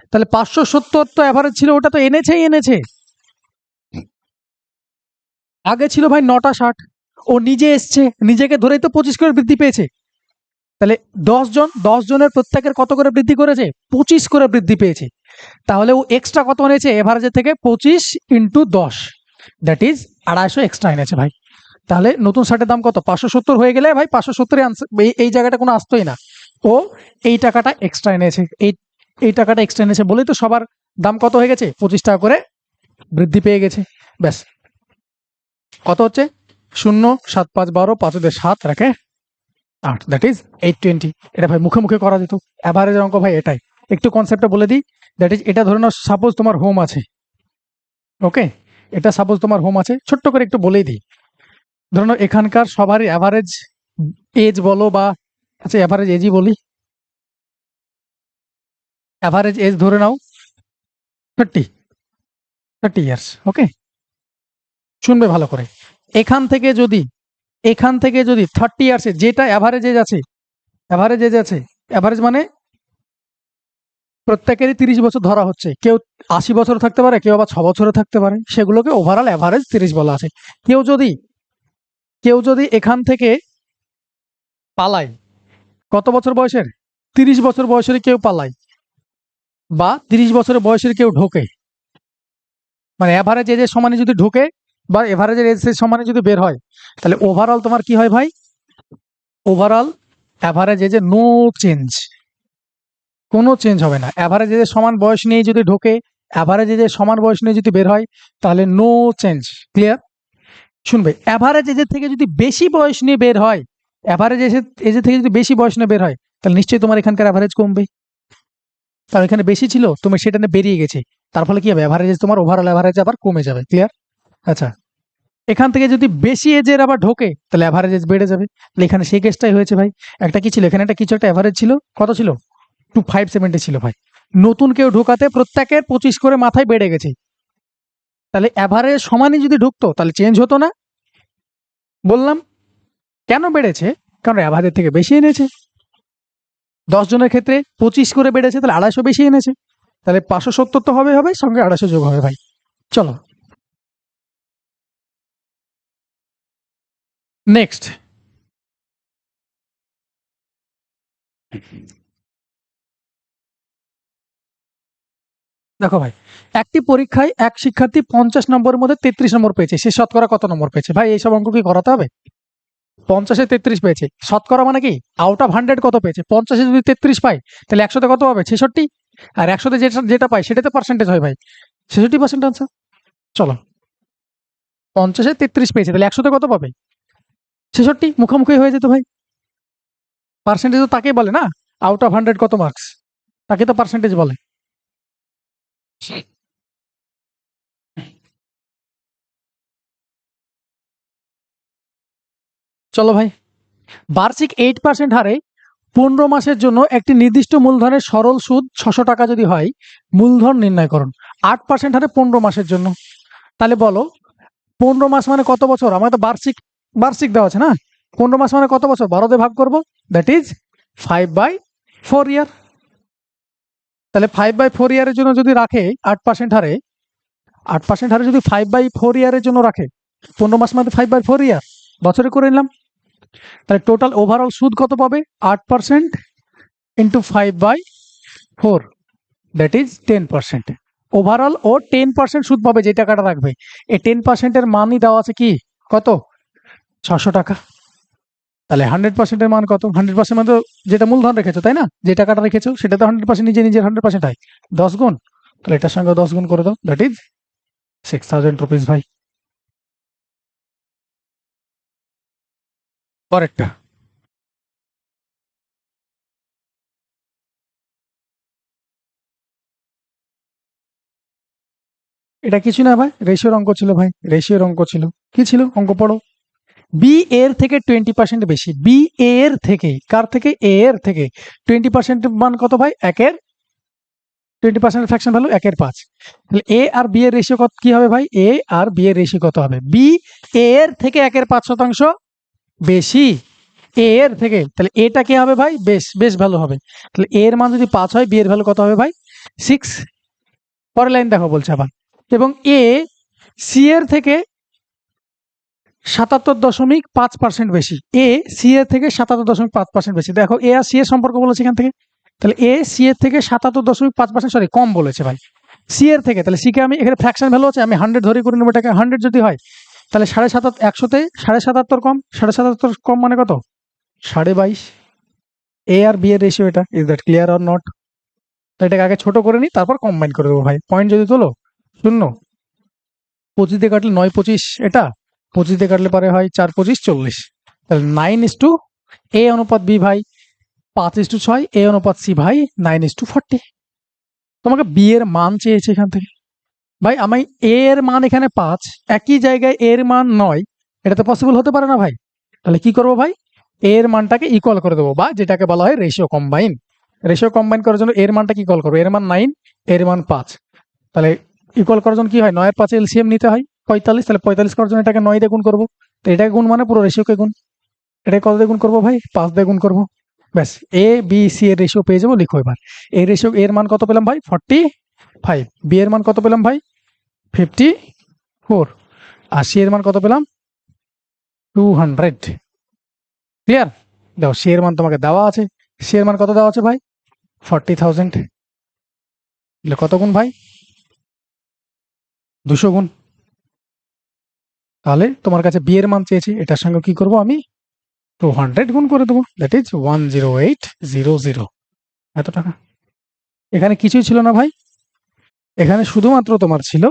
Speaker 1: তাহলে 570 তো অ্যাভারেজ ছিল, ওটা তো এনেছেই এনেছে। আগে ছিল ভাই 9টা শার্ট, ও নিজে এসছে, নিজেকে ধরেই তো 25 করে বৃদ্ধি পেয়েছে। তাহলে 10 জনের প্রত্যেকের কত করে বৃদ্ধি করেছে? 25 করে বৃদ্ধি পেয়েছে। তাহলে ও এক্সট্রা কত এনেছে এভারেজের থেকে? 25 ইন্টু 10, দ্যাট ইজ 250 এক্সট্রা এনেছে ভাই। তাহলে নতুন শার্টের দাম কত? 570 হয়ে গেলে ভাই 570 এই জায়গাটা কোনো আসতোই না। ও এই টাকাটা এক্সট্রা এনেছে, এই টাকাটা এক্সট্রা এনেছে বলেই তো সবার দাম কত হয়ে গেছে? 25 টাকা করে বৃদ্ধি পেয়ে গেছে। ব্যাস কত হচ্ছে? 0 7 5 12, 5 7 রাখে 8, দ্যাট ইজ 820। এটা ভাই মুখে মুখে করা যেত। অ্যাভারেজের অঙ্ক ভাই এটাই। একটু কনসেপ্টটা বলে দিই, দ্যাট ইজ এটা ধরে নাও সাপোজ তোমার হোম আছে, ওকে, এটা সাপোজ তোমার হোম আছে, ছোট্ট করে একটু বলেই দিই। ধরুন এখানকার সবারই অ্যাভারেজ এজ বলো বা আচ্ছা অ্যাভারেজ এজই বলি, অ্যাভারেজ এজ ধরে নাও 30 30 ইয়ার্স। ওকে, শুনবে ভালো করে। এখান থেকে যদি 30 ইয়ার্সে যেটা অ্যাভারেজ এজ আছে, অ্যাভারেজ মানে প্রত্যেকেরই 30 বছর ধরা হচ্ছে, কেউ 80 বছর থাকতে পারে, কেউ আবার 6 বছরে থাকতে পারে, সেগুলোকে ওভারঅল অ্যাভারেজ 30 বলা আছে। কেউ যদি এখান থেকে পালায়, কত বছর বয়সের, 30 বছর বয়সের কেউ পালায় বা 30 বছরের বয়সের কেউ ঢোকে, মানে অ্যাভারেজ এজের সমানে যদি ঢোকে বা এভারেজের এজের সমানে যদি বের হয়, তাহলে ওভারঅল তোমার কি হয় ভাই, ওভারঅল অ্যাভারেজ এজে নো চেঞ্জ, কোনো চেঞ্জ হবে না। অ্যাভারেজ এজের সমান বয়স নিয়ে যদি ঢোকে, অ্যাভারেজ এজের সমান বয়স নিয়ে যদি বের হয়, তাহলে নো চেঞ্জ। ক্লিয়ার? শুনবে, অ্যাভারেজ এজের থেকে যদি বেশি বয়স নিয়ে বের হয়, অ্যাভারেজ এজের থেকে যদি বেশি বয়স নিয়ে বের হয়, তাহলে নিশ্চয়ই তোমার এখানকার অ্যাভারেজ কমবে। কারণ এখানে বেশি ছিল, তুমি সেটা নিয়ে বেরিয়ে গেছে, তার ফলে কি হবে, অ্যাভারেজ তোমার ওভারঅল অ্যাভারেজ আবার কমে যাবে। ক্লিয়ার? আচ্ছা, এখান থেকে যদি বেশি এজের আবার ঢোকে, তাহলে অ্যাভারেজ এজ বেড়ে যাবে। তাহলে এখানে সেই কেসটাই হয়েছে ভাই। একটা কি ছিল, এখানে একটা কিছু একটা অ্যাভারেজ ছিল, কত ছিল, 2570 ছিল ভাই। নতুন কেউ ঢোকাতে প্রত্যেকের 25 করে মাথায় বেড়ে গেছে, তাহলে অ্যাভারেজ সমানই যদি ঢুকতো তাহলে চেঞ্জ হতো না। বললাম কেন বেড়েছে, কারণ অ্যাভারেজ থেকে বেশি এনেছে। 10 জনের ক্ষেত্রে 25 করে বেড়েছে, তাহলে 250 বেশি এনেছে, তাহলে 570 তো হবে সঙ্গে 250 যোগ হবে ভাই। চলো নেক্সট। দেখো ভাই, একটি পরীক্ষায় এক শিক্ষার্থী 50 নম্বরের মধ্যে 33 নম্বর পেয়েছে, সে শতকরা কত নম্বর পেয়েছে? ভাই এইসব অঙ্ক কি করাতে হবে? 50-এ 33 পেয়েছে, শতকরা মানে কি, আউট অফ 100 কত পেয়েছে? 50-এ যদি 33 পাই, তাহলে 100-তে কত পাবে? 66। আর 100-তে যেটা যেটা পাই সেটাতে পার্সেন্টেজ হয় ভাই, 66% আনসার। চলো, 50-এ 33 পেয়েছে, তাহলে 100-তে কত পাবে? 66। মুখোমুখি হয়ে যেত ভাই। পার্সেন্টেজ তো তাকেই বলে না, আউট অফ 100 কত মার্কস, তাকে তো পার্সেন্টেজ বলে। চলো ভাই, বার্ষিক 8% হারে 15 মাসের জন্য একটি নির্দিষ্ট মূলধনের সরল সুদ 600 টাকা যদি হয়, মূলধন নির্ণয় করুন। 8% হারে 15 মাসের জন্য, তাহলে বলো 15 মাস মানে কত বছর? আমার তো বার্ষিক বার্ষিক দেওয়া আছে না, 15 মাস মানে কত বছর? 12 দিয়ে ভাগ করবো, দ্যাট ইজ 5/4 ইয়ার। তাহলে 5/4 ইয়ারের জন্য যদি রাখে 8% হারে, 8% হারে যদি 5/4 ইয়ারের জন্য রাখে, 15 মাস মানে 5/4 ইয়ার, বছরে করে নিলাম। তাহলে টোটাল ওভারঅল সুদ কত পাবে? 8% ইন্টু 5/4, দ্যাট ইজ 10%। ওভারঅল ও 10% সুদ পাবে যে টাকাটা রাখবে। এই 10%-এর মানই দেওয়া আছে কি, কত? 600 টাকা। তাহলে 100%-এর মান কত? 100% মানে তো যেটা মূলধন রেখেছো, তাই না? যে টাকাটা রেখেছো সেটা তো 100% নিজের 100% হয়, 10 গুণ। তাহলে এটার সঙ্গে 10 গুণ করে দাও, দ্যাট ইজ 6000 রুপিস ভাই। পরেরটা, এটা কিছু না ভাই, রেশিওর অঙ্ক ছিল ভাই, রেশিওর অঙ্ক ছিল। কি ছিল অঙ্ক? পড়ো। বি এর থেকে 20% বেশি, বি এর থেকে, কার থেকে? এ এর থেকে। 20% মান কত ভাই? 1-এর 20% ফ্র্যাকশন ভ্যালু 1/5। তাহলে এ আর বি এর রেশিও কত কি হবে ভাই? এ আর বি এর রেশিও কত হবে? বি এ এর থেকে 1/5% বেশি, এ এর থেকে। তাহলে এটা কি হবে ভাই? বেশ ভ্যালু হবে। তাহলে এ এর মান যদি 5 হয়, বি এর ভ্যালু কত হবে ভাই? 6। পরের লাইন দেখো বলছে আবার, এবং এ সি এর থেকে 77.5% বেশি, এ সি এর থেকে 77.5% বেশি। দেখো এ আর সি এর সম্পর্ক বলেছে এখান থেকে, তাহলে এ সি এর থেকে 77.5%, সরি কম বলেছে ভাই, সি এর থেকে। তাহলে সি কে আমি এখানে ফ্র্যাকশন ভ্যালু আছে, আমি 100 ধরে করে নেবো এটাকে। 100 যদি হয়, তাহলে 77, 100-তে 77.5 কম, 77.5 কম মানে কত? 22.5। এ আর বি এর রেশিও এটা। Is that clear or not? এটাকে আগে ছোট করে নিই, তারপর কম্বাইন করে দেবো ভাই। পয়েন্ট যদি তোলো, 0 25 দিয়ে কাটলে 9-25, এটা 25 দিয়ে কাটলে পারে হয় 4-25 40। তাহলে 9:, এ অনুপাত বি ভাই 5:6, এ অনুপাত সি ভাই 9:40। তোমাকে বি এর মান চেয়েছে এখান থেকে ভাই। আমি এ এর মান এখানে 5, একই জায়গায় এর মান 9, এটা তো পসিবল হতে পারে না ভাই। তাহলে কি করব ভাই, এর মানটাকে ইকুয়াল করে দেবো, বা যেটাকে বলা হয় রেশিও কম্বাইন। রেশিও কম্বাইন করার জন্য এর মানটাকে ইকুয়াল করবো। এর মান 9, এর মান 5। তাহলে ইকুয়াল করার জন্য কি হয়, 9 এর 5 এলসিএম নিতে হয় 45। তাহলে 45 করার জন্য এটাকে 9 দিয়ে গুণ করবো। তো এটাকে গুণ মানে পুরো রেশিওকে গুণ। এটাকে কত দিয়ে গুণ করবো ভাই, 5 দিয়ে গুণ করবো। ব্যাস, এ বি সি এর রেশিও পেয়ে যাবো। লিখো এবার এই রেশিও, এর মান কত পেলাম ভাই 45, বি এর মান কত পেলাম ভাই 54, আর সি এর মান কত পেলাম 200। ক্লিয়ার? দেখো সি এর মান তোমাকে দেওয়া আছে, সি এর মান কত দেওয়া আছে ভাই 40,000। কত গুণ ভাই 200 গুণ। তাহলে তোমার কাছে বি এর মান চেয়েছি, এটার সঙ্গে কি করব আমি 200 গুণ করে দেবো, দ্যাট ইজ 10800। এত টাকা। এখানে কিছুই ছিল না ভাই, এখানে শুধুমাত্র তোমার ছিল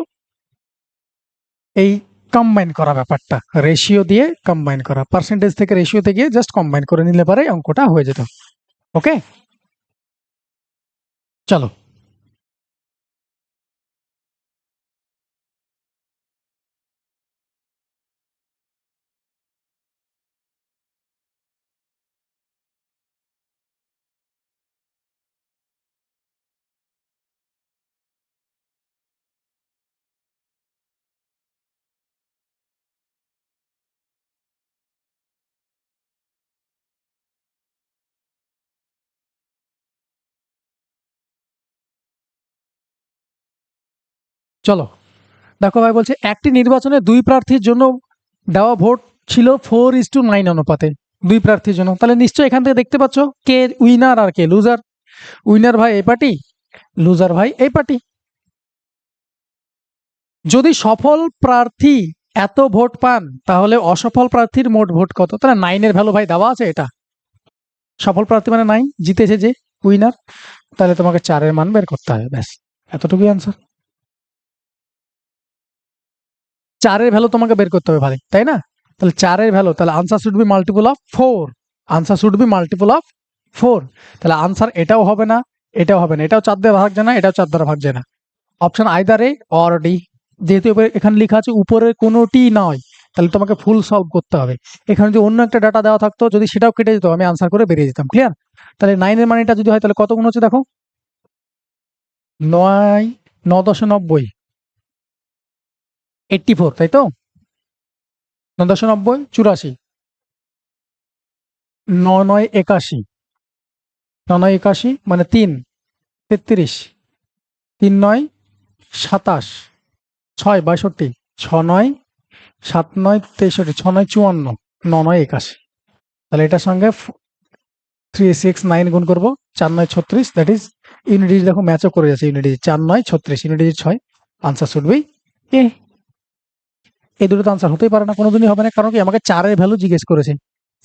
Speaker 1: এই কম্বাইন করা ব্যাপারটা, রেশিও দিয়ে কম্বাইন করা, পার্সেন্টেজ থেকে রেশিওতে গিয়ে জাস্ট কম্বাইন করে নিলে পারে অঙ্কটা হয়ে যেত। ওকে, চলো। চলো দেখো ভাই, বলছে একটি নির্বাচনে দুই প্রার্থীর জন্য দেওয়া ভোট ছিল 4:9 অনুপাতে, দুই প্রার্থীর জন্য। তাহলে নিশ্চয়ই এখান থেকে দেখতে পাচ্ছ কে উইনার আর কে লুজার। উইনার ভাই এই পার্টি, লুজার ভাই এই পার্টি। যদি সফল প্রার্থী এত ভোট পান, তাহলে অসফল প্রার্থীর মোট ভোট কত? তাহলে 9 এর ভ্যালু ভাই দেওয়া আছে। এটা সফল প্রার্থী মানে 9, জিতেছে যে উইনার। তাহলে তোমাকে 4 এর মান বের করতে হবে, ব্যাস এতটুকুই আনসার। 4 এর ভ্যালু তোমাকে বের করতে হবে ভাই, তাই না? তাহলে 4 এর ভ্যালু, তাহলে answer should B multiple of 4। Answer should B multiple of 4। তাহলে আনসার এটাও হবে না, এটাও হবে না, এটাও 4 দিয়ে ভাগ যায় না, এটাও 4 দ্বারা ভাগ যায় না। Option either a or D. যেহেতু এখানে লেখা আছে উপরে কোনোটি নয়, তাহলে তোমাকে ফুল সলভ করতে হবে। এখানে যদি অন্য একটা ডাটা দেওয়া থাকতো, যদি সেটাও কেটে যেত, আমি আনসার করে বেরিয়ে যেতাম। ক্লিয়ার? তাহলে 9 এর মানেটা যদি হয়, তাহলে কত গুণ হচ্ছে দেখো, 9 9.90 84, তাই তো? 9.90 84, 9 9 81, 9 9 81 মানে 3 33, 3 9 27, 6 62, 6 9 7 9 63, 6 9 54, 9 9 81। তাহলে এটার সঙ্গে 369 গুণ করবো, 4 9 36, দ্যাট ইজ ইউনিট ডিজিট। দেখো ম্যাচও করে যাচ্ছে, unit digit 4 9 36, unit digit 6। Answer should be A. এই দুটো তো আনসার হতেই পারে না, কোনোদিনই হবে না। কারণ কি, আমাকে 4 এর ভ্যালু জিজ্ঞেস করেছে,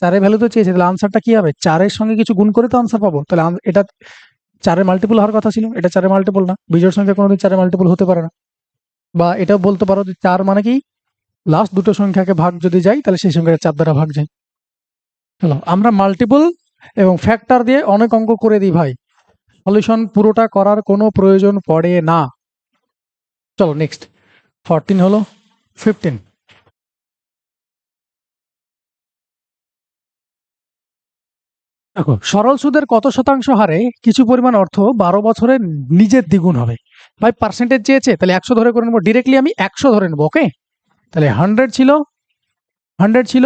Speaker 1: 4 এর ভ্যালু তো চেয়েছে, তাহলে আনসারটা কি হবে, 4 এর সঙ্গে কিছু গুণ করে তো আনসার পাবো। তাহলে এটা 4 এর মাল্টিপল হওয়ার কথা ছিল, এটা 4 এর মাল্টিপল না। বিজোড় সংখ্যা কোনোদিন 4 এর মাল্টিপল হতে পারে না। বা এটাও বলতে পারো যে 4 মানে কি, লাস্ট দুটো সংখ্যাকে ভাগ যদি যায়, তাহলে সেই সংখ্যাটা 4 দ্বারা ভাগ যায়। চলো, আমরা মাল্টিপল এবং ফ্যাক্টর দিয়ে অনেক অঙ্ক করে দিই ভাই, সলিউশন পুরোটা করার কোনো প্রয়োজন পড়ে না। চলো নেক্সট, 14 হলো 15। দেখো, সরল সুদের কত শতাংশ হারে কিছু পরিমাণ অর্থ 12 বছরে নিজের দ্বিগুণ হবে? ভাই পার্সেন্টেজ চেয়েছে, তাহলে 100 ধরে করে নেবো, ডিরেক্টলি আমি 100 ধরে নেবো। ওকে, তাহলে 100 ছিল, 100 ছিল,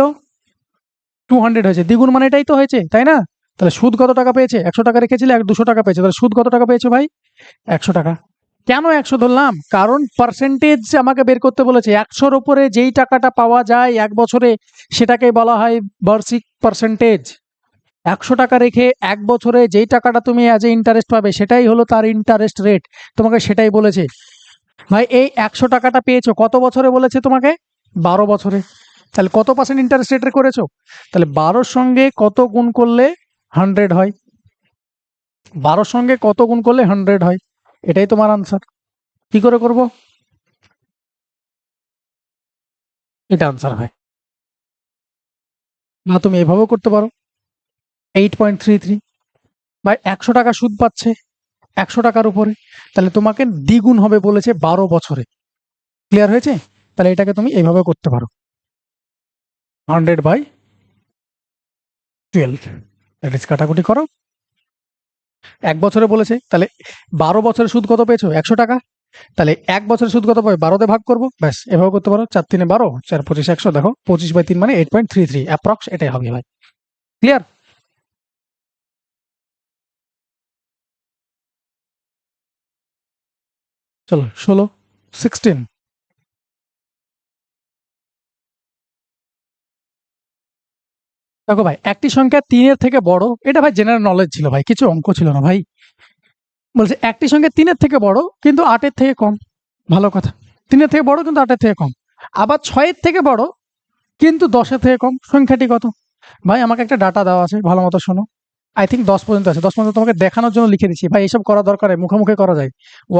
Speaker 1: 200 হয়েছে, দ্বিগুণ মানে এটাই তো হয়েছে, তাই না? তাহলে সুদ কত টাকা পেয়েছে, 100 টাকা রেখেছিলে, 200 টাকা পেয়েছে, তাহলে সুদ কত টাকা পেয়েছে ভাই 100 টাকা। কেন 100 ধরলাম, কারণ পার্সেন্টেজ আমাকে বের করতে বলেছে। 100-র উপরে যেই টাকাটা পাওয়া যায় এক বছরে, সেটাকে বলা হয় বার্ষিক পার্সেন্টেজ। 100 টাকা রেখে এক বছরে যেই টাকাটা তুমি অ্যাজ এ ইন্টারেস্ট পাবে, সেটাই হলো তার ইন্টারেস্ট রেট। তোমাকে সেটাই বলেছে ভাই। এই 100 টাকাটা পেয়েছো কত বছরে বলেছে তোমাকে, 12 বছরে। তাহলে কত পার্সেন্ট ইন্টারেস্ট রেটে করেছো, তাহলে 12-র সঙ্গে কত গুণ করলে 100 হয়, 12-র সঙ্গে কত গুণ করলে 100 হয়, এটাই তোমার আনসার। কি করে করব, এটা আনসার হয় না। তুমি এভাবেও করতে পারো, 8.33। ভাই 100 টাকা সুদ পাচ্ছে 100 টাকার উপরে, তাহলে তোমাকে দ্বিগুণ হবে বলেছে 12 বছরে। ক্লিয়ার হয়েছে? তাহলে এটাকে তুমি এইভাবে করতে পারো। 100/12, দ্যাট ইজ কাটাকুটি করো। 1 বছরে বলেছে, তাহলে 12 বছরের সুদ কত পেয়েছো? 100 টাকা। তাহলে 1 বছরের সুদ কত পাবে? 12 দিয়ে ভাগ করবো, ব্যাস। এভাবে করতে পারো, 4 3 12, 4 25 100, দেখো 25/3 মানে 8.33 অ্যাপ্রক্স, এটাই হবে ভাই। ক্লিয়ার? চলো 16 দেখো ভাই, একটি সংখ্যা 3-এর থেকে বড়, এটা ভাই জেনারেল নলেজ ছিল ভাই, কিছু অঙ্ক ছিল না ভাই। বলছে একটি সংখ্যা 3-এর থেকে বড় কিন্তু 8-এর থেকে কম। ভালো কথা, 3-এর থেকে বড় কিন্তু 8-এর থেকে কম। আবার 6-এর থেকে বড় কিন্তু 10-এর থেকে কম। সংখ্যাটি কত? ভাই আমাকে একটা ডাটা দেওয়া আছে, ভালো মতো শোনো। আই থিঙ্ক 10 পর্যন্ত আছে, 10 পর্যন্ত তোমাকে দেখানোর জন্য লিখে দিচ্ছি ভাই। এইসব করা দরকার, মুখে করা যায়।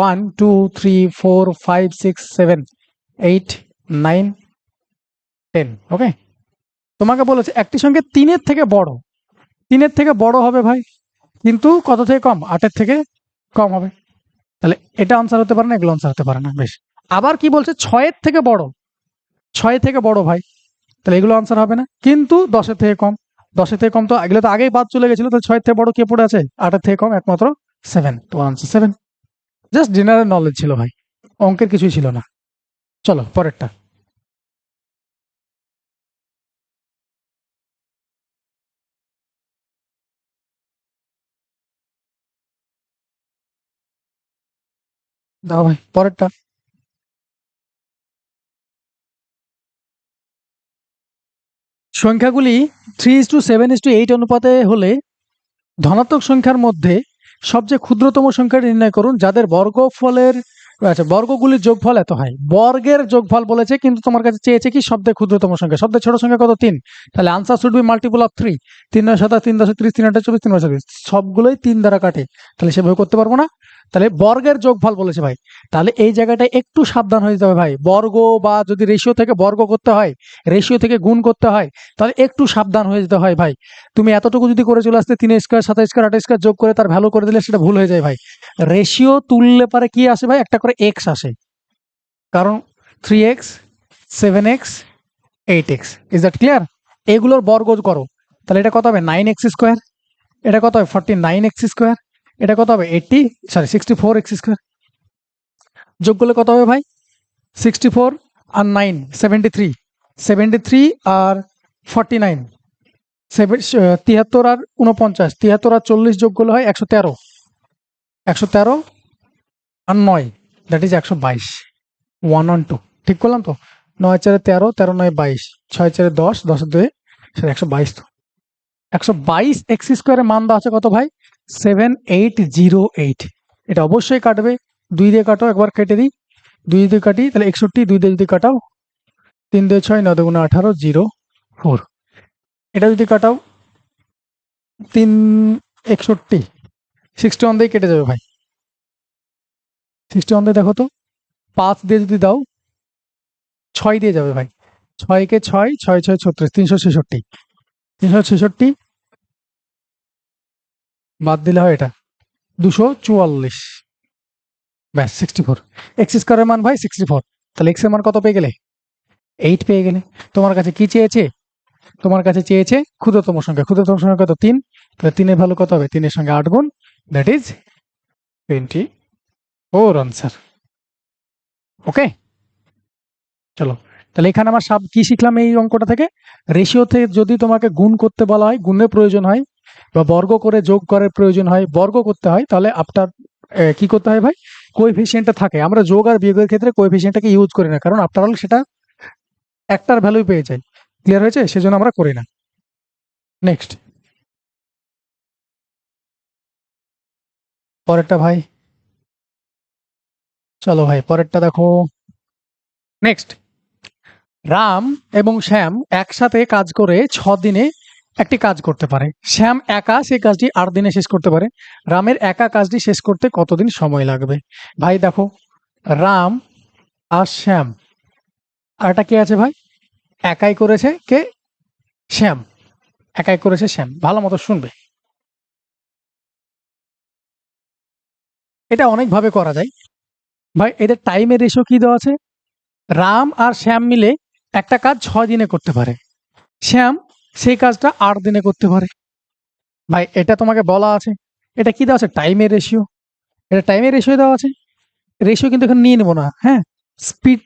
Speaker 1: 1 2 3 4 5 6 7 8 9 10। ওকে, তোমাকে বলেছে একটি সংখ্যা 3-এর থেকে বড়, 3-এর থেকে বড় হবে ভাই, কিন্তু কত থেকে কম? 8-এর থেকে কম হবে। তাহলে এটা আনসার হতে পারে না, এগুলো আনসার হতে পারে না। বেশ, আবার কি বলছে? 6-এর থেকে বড়, 6 থেকে বড় ভাই, তাহলে এগুলো আনসার হবে না, কিন্তু 10-এর থেকে কম। 10-এর থেকে কম তো এগুলো তো আগেই বাদ চলে গেছিল, তাহলে 6-এর থেকে বড় কে পড়ে আছে? 8-এর থেকে কম একমাত্র 7। তোমার আনসার 7। জাস্ট জেনারেল নলেজ ছিল ভাই, অঙ্কের কিছুই ছিল না। চলো পরেরটা। দাও ভাই পরেরটা। সংখ্যাগুলি 3:7:8 অনুপাতে হলে ধনাত্মক সংখ্যার মধ্যে সবচেয়ে ক্ষুদ্রতম সংখ্যাটি নির্ণয় করুন যাদের বর্গফলের, আচ্ছা, বর্গগুলির যোগফল এত হয়। বর্গের যোগফল বলেছে, কিন্তু তোমার কাছে চেয়েছে কি? সবচেয়ে ক্ষুদ্রতম সংখ্যা। সবচেয়ে ছোট সংখ্যা কত? 3। তাহলে answer should B multiple of 3। 3 9 7 3 10 30 3 8 24 3 24, সবগুলোই 3 দ্বারা কাটে, তাহলে সেভাবে করতে পারবো না। তাহলে বর্গের যোগফল বলেছে ভাই, তাহলে এই জায়গাটায় একটু সাবধান হয়ে যেতে হবে ভাই। বর্গ বা যদি রেশিও থেকে বর্গ করতে হয়, রেশিও থেকে গুণ করতে হয়, তাহলে একটু সাবধান হয়ে যেতে হয় ভাই। তুমি এতটুকু যদি করে চলে আসতে 3 স্কয়ার 7 স্কয়ার 8 স্কয়ার যোগ করে তার ভ্যালু করে দিলে সেটা ভুল হয়ে যায় ভাই। রেশিও তুললে পারে কি আসে ভাই? একটা করে এক্স আসে, কারণ 3x 7x 8x। Is that clear? এগুলোর বর্গ করো, তাহলে এটা কত হবে? 9x square. এটা কত হবে? 49x square. এটা কত হবে? 64x square. যোগ করলে কত হবে ভাই? 64 আর 9 73, 73 আর 49, 73 আর 49, 73 আর 40 যোগ করলে হয় 113, 113 আর 9, দ্যাট ইজ 122। 112 ঠিক করলাম তো? 9 4 13, 13 9 22, 6 4 10, 10 2 সেটা 122। তো 122 এক্স স্কোয়ারের মান দেওয়া আছে কত ভাই? 7808। এটা অবশ্যই কাটবে, 2 দিয়ে কাটো, একবার কেটে দিই। 2 দিয়ে কাটি তাহলে 61, 2 দিয়ে যদি কাটাও 3 2 6 9 2 18 0 4। এটা যদি কাটাও 3 61, 61 দিয়ে কেটে যাবে ভাই। 61 দিয়ে দেখো তো, 5 দিয়ে যদি দাও 6 দিয়ে যাবে ভাই। 6 কে 6, 6 6 36, 366, 366 বাদ দিলে হয় এটা 244, ব্যাস 64। এক্স স্কোয়ারের মান ভাই 64, তাহলে এক্স এর মান কত পেয়ে গেলে? 8 পেয়ে গেলে। তোমার কাছে কি চেয়েছে? তোমার কাছে চেয়েছে ক্ষুদ্রতম সংখ্যা। ক্ষুদ্রতম সংখ্যা কত? 3। তাহলে 3 এর ভ্যালু কত হবে? 3 এর সঙ্গে 8 গুণ, দ্যাট ইজ 24 আনসার। ওকে, চলো তাহলে এখানে আমার সব কি শিখলাম এই অঙ্কটা থেকে? রেশিওতে যদি তোমাকে গুণ করতে বলা হয়, গুণের প্রয়োজন হয়, বা বর্গ করে যোগ করার প্রয়োজন হয়, বর্গ করতে হয়, তাহলে আফটার কি করতে হয় ভাই? কোএফিসিয়েন্টটা থাকে। আমরা যোগ আর বিয়োগের ক্ষেত্রে কোএফিসিয়েন্টটাকে ইউজ করি না, কারণ আফটার অল সেটা একটার ভ্যালুই পেয়ে যায়। ক্লিয়ার হয়েছে? সেজন্য আমরা করি না। নেক্সট, পরেরটা ভাই। চলো ভাই পরেরটা দেখো। নেক্সট, রাম এবং শ্যাম একসাথে কাজ করে 6 দিনে একটি কাজ করতে পারে। শ্যাম একা সেই কাজটি 8 দিনে শেষ করতে পারে। রামের একা কাজটি শেষ করতে কতদিন সময় লাগবে? ভাই দেখো, রাম আর শ্যাম, আর এটা কে আছে ভাই? একাই করেছে কে? শ্যাম। একাই করেছে শ্যাম, ভালো মতো শুনবে। এটা অনেকভাবে করা যায় ভাই। এদের টাইমের রেশিও কি দেওয়া আছে? রাম আর শ্যাম মিলে একটা কাজ 6 দিনে করতে পারে। শ্যাম সেই কাজটা 8 দিনে করতে পারে। ভাই এটা তোমাকে বলা আছে, এটা কি দেওয়া আছে? টাইমের রেশিও। এটা টাইমের রেশিও দেওয়া আছে। রেশিও কিন্তু এখানে নিয়ে নেবো না, হ্যাঁ। স্পিড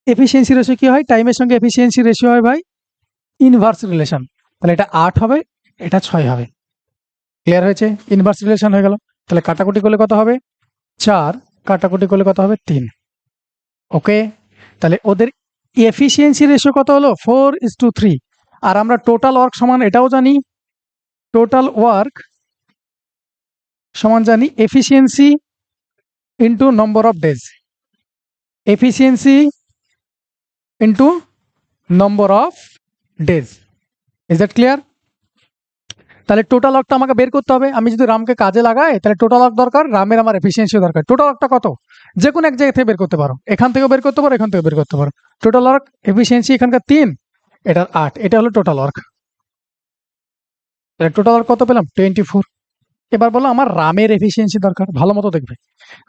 Speaker 1: এফিসিয়েন্সি রেশিও কি হয়? টাইমের সঙ্গে এফিসিয়েন্সি রেশিও হয় ভাই ইনভার্স রিলেশন। তাহলে এটা 8 হবে, এটা 6 হবে। ক্লিয়ার হয়েছে? ইনভার্স রিলেশন হয়ে গেল। তাহলে কাটাকুটি করলে কত হবে? 4, কাটাকুটি করলে কত হবে? 3। ওকে, তাহলে ওদের এফিসিয়েন্সি রেশিও কত হলো? 4:3। আর আমরা টোটাল ওয়ার্ক সমান এটাও জানি, টোটাল ওয়ার্ক সমান জানি efficiency into number of days. Efficiency into number of days. Is that clear? তাহলে টোটাল ওয়ার্কটা আমাকে বের করতে হবে। আমি যদি রামকে কাজে লাগাই তাহলে টোটাল ওয়ার্ক দরকার, রামের আমার এফিসিয়েন্সি দরকার। টোটাল ওয়ার্কটা কত? যে কোনো এক জায়গা থেকে বের করতে পারো, এখান থেকেও বের করতে পারো, এখান থেকেও বের করতে পারো। টোটাল ওয়ার্ক এফিসিয়েন্সি এখানকার 3, এটার 8, এটা হলো টোটাল ওয়ার্ক। তাহলে টোটাল ওয়ার্ক কত পেলাম? 24। এবার বলো আমার রামের এফিসিয়েন্সি দরকার। ভালো মতো দেখবে,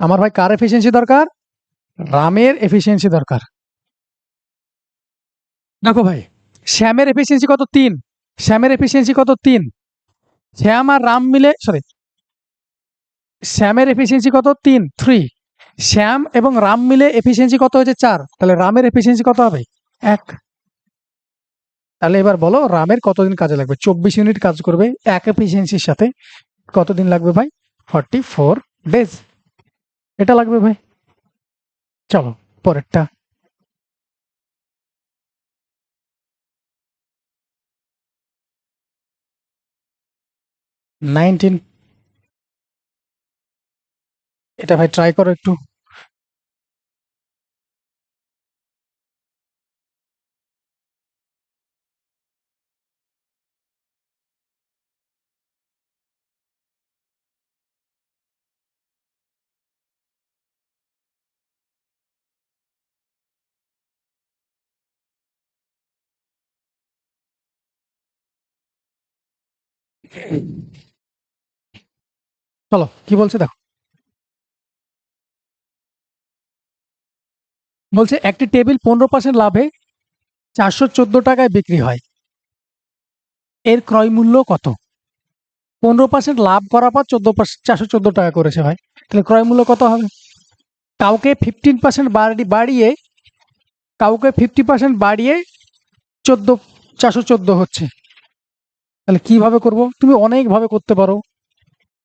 Speaker 1: আমার ভাই কার এফিসিয়েন্সি দরকার? রামের এফিসিয়েন্সি দরকার। দেখো ভাই, শ্যামের এফিসিয়েন্সি কত? 3। শ্যামের এফিসিয়েন্সি কত? 3। শ্যাম আর রাম মিলে, সরি, শ্যামের এফিসিয়েন্সি কত? 3। শ্যাম এবং রাম মিলে এফিসিয়েন্সি কত হয়েছে? 4। তাহলে রামের এফিসিয়েন্সি কত হবে? 1। তাহলে এবার বলো রামের কতদিন কাজে লাগবে? 24 ইউনিট কাজ করবে এক এফিসিয়েন্সির সাথে। কতদিন লাগবে ভাই? 44 ডেজ। এটা লাগবে ভাই। চলো পরেরটা। 19। এটা ভাই ট্রাই করো একটু। চলো কি বলছে দেখো। বলছে একটি টেবিল 15% লাভে 414 টাকায় বিক্রি হয়, এর ক্রয় মূল্য কত? 15% লাভ করার পর 414 টাকা করেছে ভাই, তাহলে ক্রয় মূল্য কত হবে? কাউকে 15% বাড়িয়ে, কাউকে 50% বাড়িয়ে 414 হচ্ছে। তাহলে কিভাবে করব? তুমি অনেকভাবে করতে পারো,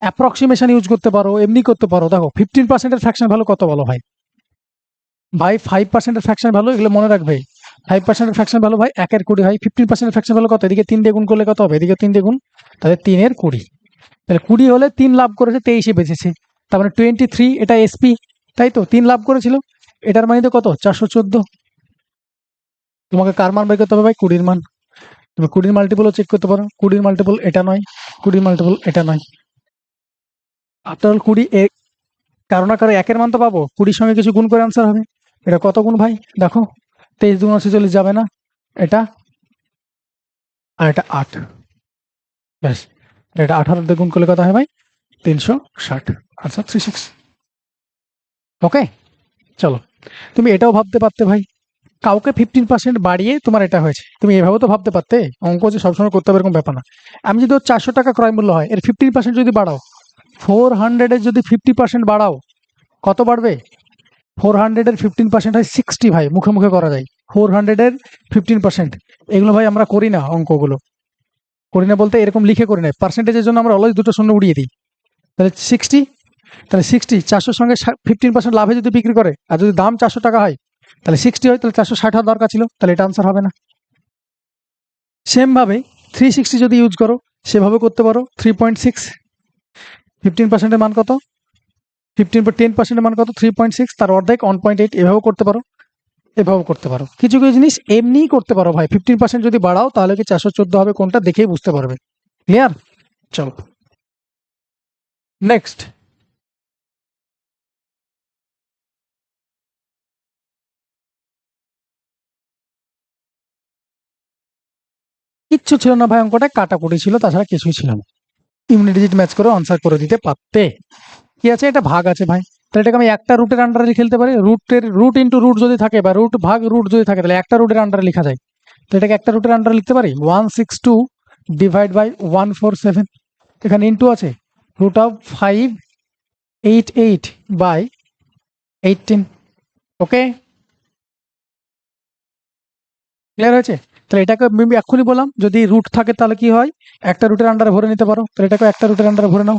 Speaker 1: অ্যাপ্রক্সিমেশন ইউজ করতে পারো, এমনি করতে পারো। দেখো 15% ফ্র্যাকশন ভ্যালু কত বলো ভাই? ভাই 5% ফ্র্যাকশন ভ্যালু, এগুলো মনে রাখবে। 5% ফ্র্যাকশন ভ্যালু ভাই 1/20 হয়। 15% ফ্র্যাকশন ভ্যালু কত? এদিকে 3 দিয়ে গুণ করলে কত হবে? এদিকে 3 দিয়ে গুণ, তাহলে 3/20। তাহলে 20 হলে 3 লাভ করেছে, 23-এ বেঁচেছে। তার মানে 23, এটা এসপি, তাই তো 3 লাভ করেছিল। এটার মানে তো কত? 414। তোমাকে কার মান বের করতে হবে ভাই? 20-র মান। তুমি 20-র মাল্টিপলও চেক করতে পারো। 20-র মাল্টিপল এটা নয়, 20-র মাল্টিপল এটা নয়। আফটার অল 20 কারো না কারো একের মান তো পাবো, 20-র সঙ্গে কিছু গুণ করে আনসার হবে। এটা কত গুণ ভাই? দেখো 23 × 46 যাবে না, এটা আর এটা 8। ব্যাস, এটা 18 দিয়ে গুণ করলে কত হয় ভাই? 360। আনসার 36। ওকে, চলো তুমি এটাও ভাবতে পারতে ভাই, কাউকে 15% বাড়িয়ে তোমার এটা হয়েছে। তুমি এভাবেও তো ভাবতে পারতে। অঙ্ক যে সবসময় করতে হবে এরকম ব্যাপার না। আমি যদি 400 টাকা ক্রয় মূল্য হয়, এর 15% যদি বাড়াও, 400-এর যদি 50% বাড়াও, কত বাড়বে? 400-এর 15% হয় 60 ভাই, মুখে মুখে করা যায়। 400-এর 15%, এগুলো ভাই আমরা করি না, অঙ্কগুলো করি না বলতে এরকম লিখে করি না, পার্সেন্টেজের জন্য আমরা অলওয়েজ দুটো শূন্য উড়িয়ে দিই। তাহলে 60, তাহলে 60 400-র সঙ্গে 15% লাভে যদি বিক্রি করে, আর যদি দাম 400 টাকা হয়, তাহলে 60 হয়, তাহলে 460 হওয়ার দরকার ছিল, তাহলে এটা আনসার হবে না। সেম ভাবে 360 যদি ইউজ করো, সেভাবে করতে পারো। 3.6, 15%-এর মান কত? 10%-এর মান কত? 3.6, তার অর্ধেক 1.8। এভাবেও করতে পারো, এভাবেও করতে পারো। কিছু কিছু জিনিস এমনিই করতে পারো ভাই। 15% যদি বাড়াও তাহলে কি 414 হবে, কোনটা দেখেই বুঝতে পারবে। ক্লিয়ার? চলো নেক্সট। কিচ্ছু ছিল না ভাই, অঙ্কটা কাটাকুটি ছিল, তাছাড়া কিছুই ছিল না। ইউনিট ডিজিট ম্যাচ করে আনসার করে দিতে পারতে। কি আছে? এটা ভাগ আছে ভাই, তাহলে এটাকে আমি একটা রুটের আন্ডারে খেলতে পারি। রুট ইন্টু রুট যদি থাকে, বা রুট ভাগ রুট যদি থাকে, তাহলে একটা রুটের আন্ডারে লেখা যায়। তো এটাকে একটা রুটের আন্ডারে লিখতে পারি 162 ডিভাইড বাই 147, এখানে ইন্টু আছে root of 588 by 18। Okay, clear হয়েছে? তাহলে এটাকে আমি এক্ষুনি বললাম যদি রুট থাকে তাহলে কি হয়, একটা রুটের আন্ডারে ভরে নিতে পারো, তাহলে এটাকে একটা রুটের আন্ডারে ভরে নাও।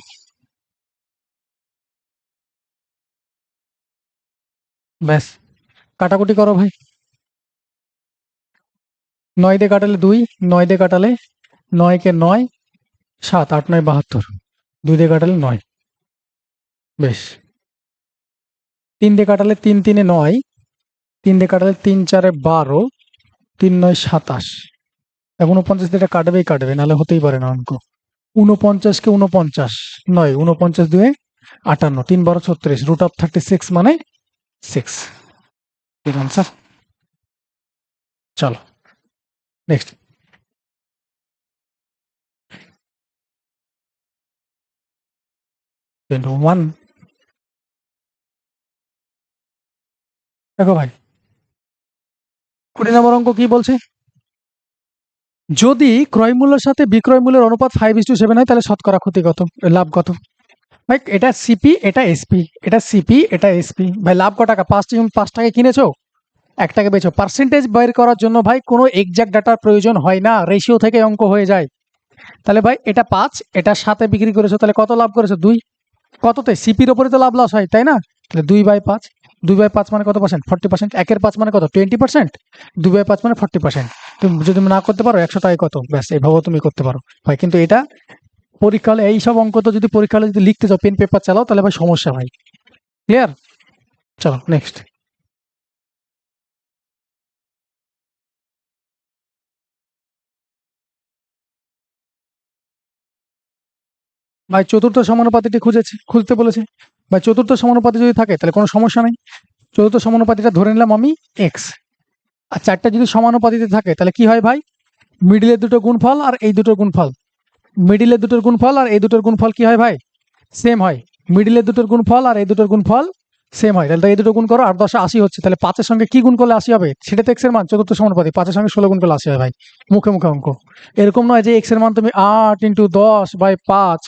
Speaker 1: ব্যাস, কাটাকুটি করো ভাই। 9 দিয়ে কাটালে 2, 9 দিয়ে কাটালে 9 কে 9, 7, 8, 9, 72, 2 দিয়ে কাটালে 9। বেশ, 3 দিয়ে কাটালে 3 3 9, 3 দিয়ে কাটালে 3 4 12, 3 9 27। এখন 49 দিয়ে এটা কাটবেই কাটবে, নাহলে হতেই পারে না অঙ্ক। 49 কে 49 9, 49 2 58, 3 12 36, রুট অফ 36 মানে 6। এর আনসার। চলো নেক্সট। 21। দেখো ভাই, 20 নম্বর অঙ্ক কি বলছে, যদি ক্রয় মূল্যের সাথে বিক্রয় মূল্যের অনুপাত 5:7 হয় তাহলে শতকরা ক্ষতি কত, লাভ কত? ভাই এটা সিপি, এটা এসপি, এটা সিপি, এটা এসপি। ভাই লাভ ক টাকা? 5 টাকা কিনেছো, 1 টাকা বেচো। পার্সেন্টেজ বের করার জন্য ভাই কোনো এক্সাক্ট ডাটার প্রয়োজন হয় না, রেশিও থেকে অঙ্ক হয়ে যায়। তাহলে ভাই এটা 5, এটা 7-এ বিক্রি করেছো, তাহলে কত লাভ করেছো? 2। কততে? সিপির ওপরে তো লাভ লস হয়, তাই না? তাহলে 2/5, 2/5 মানে কত পার্সেন্ট? 40%। 1/5 মানে কত? 20%। 2/5 মানে 40%। তুমি যদি না করতে পারো 100 টাকায় কত, ব্যাস এভাবেও তুমি করতে পারো ভাই। কিন্তু এটা পরীক্ষা হলে এইসব অঙ্ক তো যদি পরীক্ষা হলে যদি লিখতে চাও পেন পেপার চালাও তাহলে ভাই সমস্যা ভাই। ক্লিয়ার? চলো নেক্সট। ভাই চতুর্থ সমানুপাতিটি খুঁজতে বলেছে। ভাই চতুর্থ সমানুপাতি যদি থাকে তাহলে কোনো সমস্যা নেই। চতুর্থ সমানুপাতিটা ধরে নিলাম আমি এক্স। আর চারটা যদি সমানুপাতিতে থাকে তাহলে কি হয় ভাই, মিডিলের দুটো গুণফল আর এই দুটোর গুণফল, মিডিলের দুটোর গুণফল আর এই দুটোর গুণফল কি হয় ভাই, সেম হয়। মিডিলের দুটোর গুণফল আর এই দুটোর গুণফল সেম হয়। তাহলে এই দুটো গুণ করো, 8 10 80 হচ্ছে। তাহলে 5-এর সঙ্গে কি গুণ করলে 80 হবে? সেটা তো এক্স এর মান, চতুর্থ সমানুপাতি। 5-এর সঙ্গে 16 গুণ করলে 80 হয় ভাই। মুখে মুখে অঙ্ক। এরকম নয় যে এক্স এর মান তুমি 8 × 10/5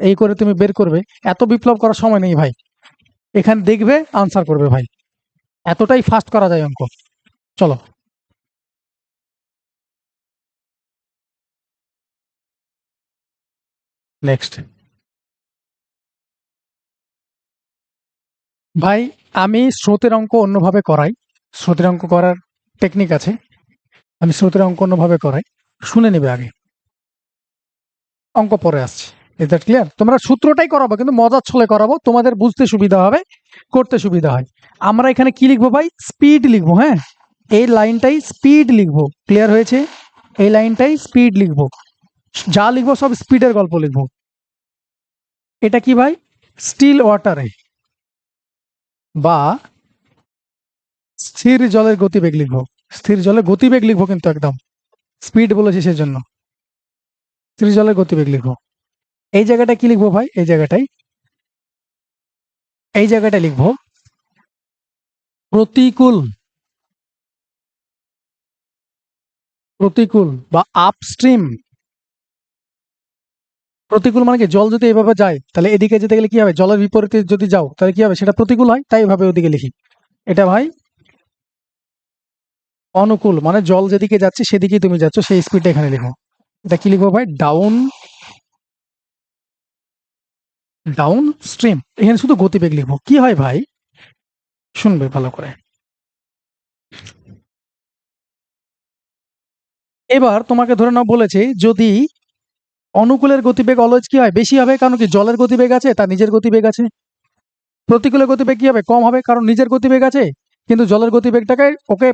Speaker 1: এই করে তুমি বের করবে। এত বিপ্লব করার সময় নেই ভাই, এখানে দেখবে আনসার করবে ভাই। এতটাই ফাস্ট করা যায় অঙ্ক। চলো নেক্সট। ভাই আমি স্রোতের অঙ্ক অন্যভাবে করাই, স্রোতের অঙ্ক করার টেকনিক আছে। আমি স্রোতের অঙ্ক অন্যভাবে করাই, শুনে নেবে আগে, অঙ্ক পরে আসছে। Is that clear? তোমরা সূত্রটাই করাবো কিন্তু মজার ছলে করাবো, তোমাদের বুঝতে সুবিধা হবে, করতে সুবিধা হয়। আমরা এখানে কি লিখবো ভাই, স্পিড লিখবো। হ্যাঁ, এই লাইনটাই স্পিড লিখবো। ক্লিয়ার হয়েছে? এই লাইনটাই স্পিড লিখবো, যা লিখবো সব স্পিডের গল্প লিখবো। এটা কি ভাই, স্টিল ওয়াটারে বা স্থির জলের গতিবেগ লিখবো। স্থির জলের গতিবেগ লিখবো, কিন্তু একদম স্পিড বলেছি সেজন্য স্থির জলের গতিবেগ লিখবো। এই জায়গাটা কি লিখবো ভাই, এই জায়গাটা লিখবো প্রতিকূল, প্রতিকূল বা আপস্ট্রিম। প্রতিকূল মানে কি, জল যদি এভাবে যায় তাহলে এদিকে যেতে গেলে কি হবে, জলের বিপরীতে যদি যাও তাহলে কি হবে, সেটা প্রতিকূল হয়, তাই এভাবে ওদিকে লিখি। এটা ভাই অনুকূল, মানে জল যেদিকে যাচ্ছে সেদিকেই তুমি যাচ্ছ, সেই স্পিডটা এখানে লিখো। এটা কি লিখবো ভাই, ডাউন, ডাউন স্ট্রিম। এখানে শুধু গতিবেগ লিখবো। কি হয় ভাই, শুনবে ভালো করে। এবার তোমাকে ধরে নাও বলেছে যদি অনুকূলের গতিবেগ অলওয়েজ কি হয়, বেশি হবে, কারণ কি জলের গতিবেগ আছে, তার নিজের গতিবেগ আছে। প্রতিকূলের গতিবেগ কি হবে, কম হবে, কারণ নিজের গতিবেগ আছে, কিন্তু জলের গতিবেগটাকে ওকে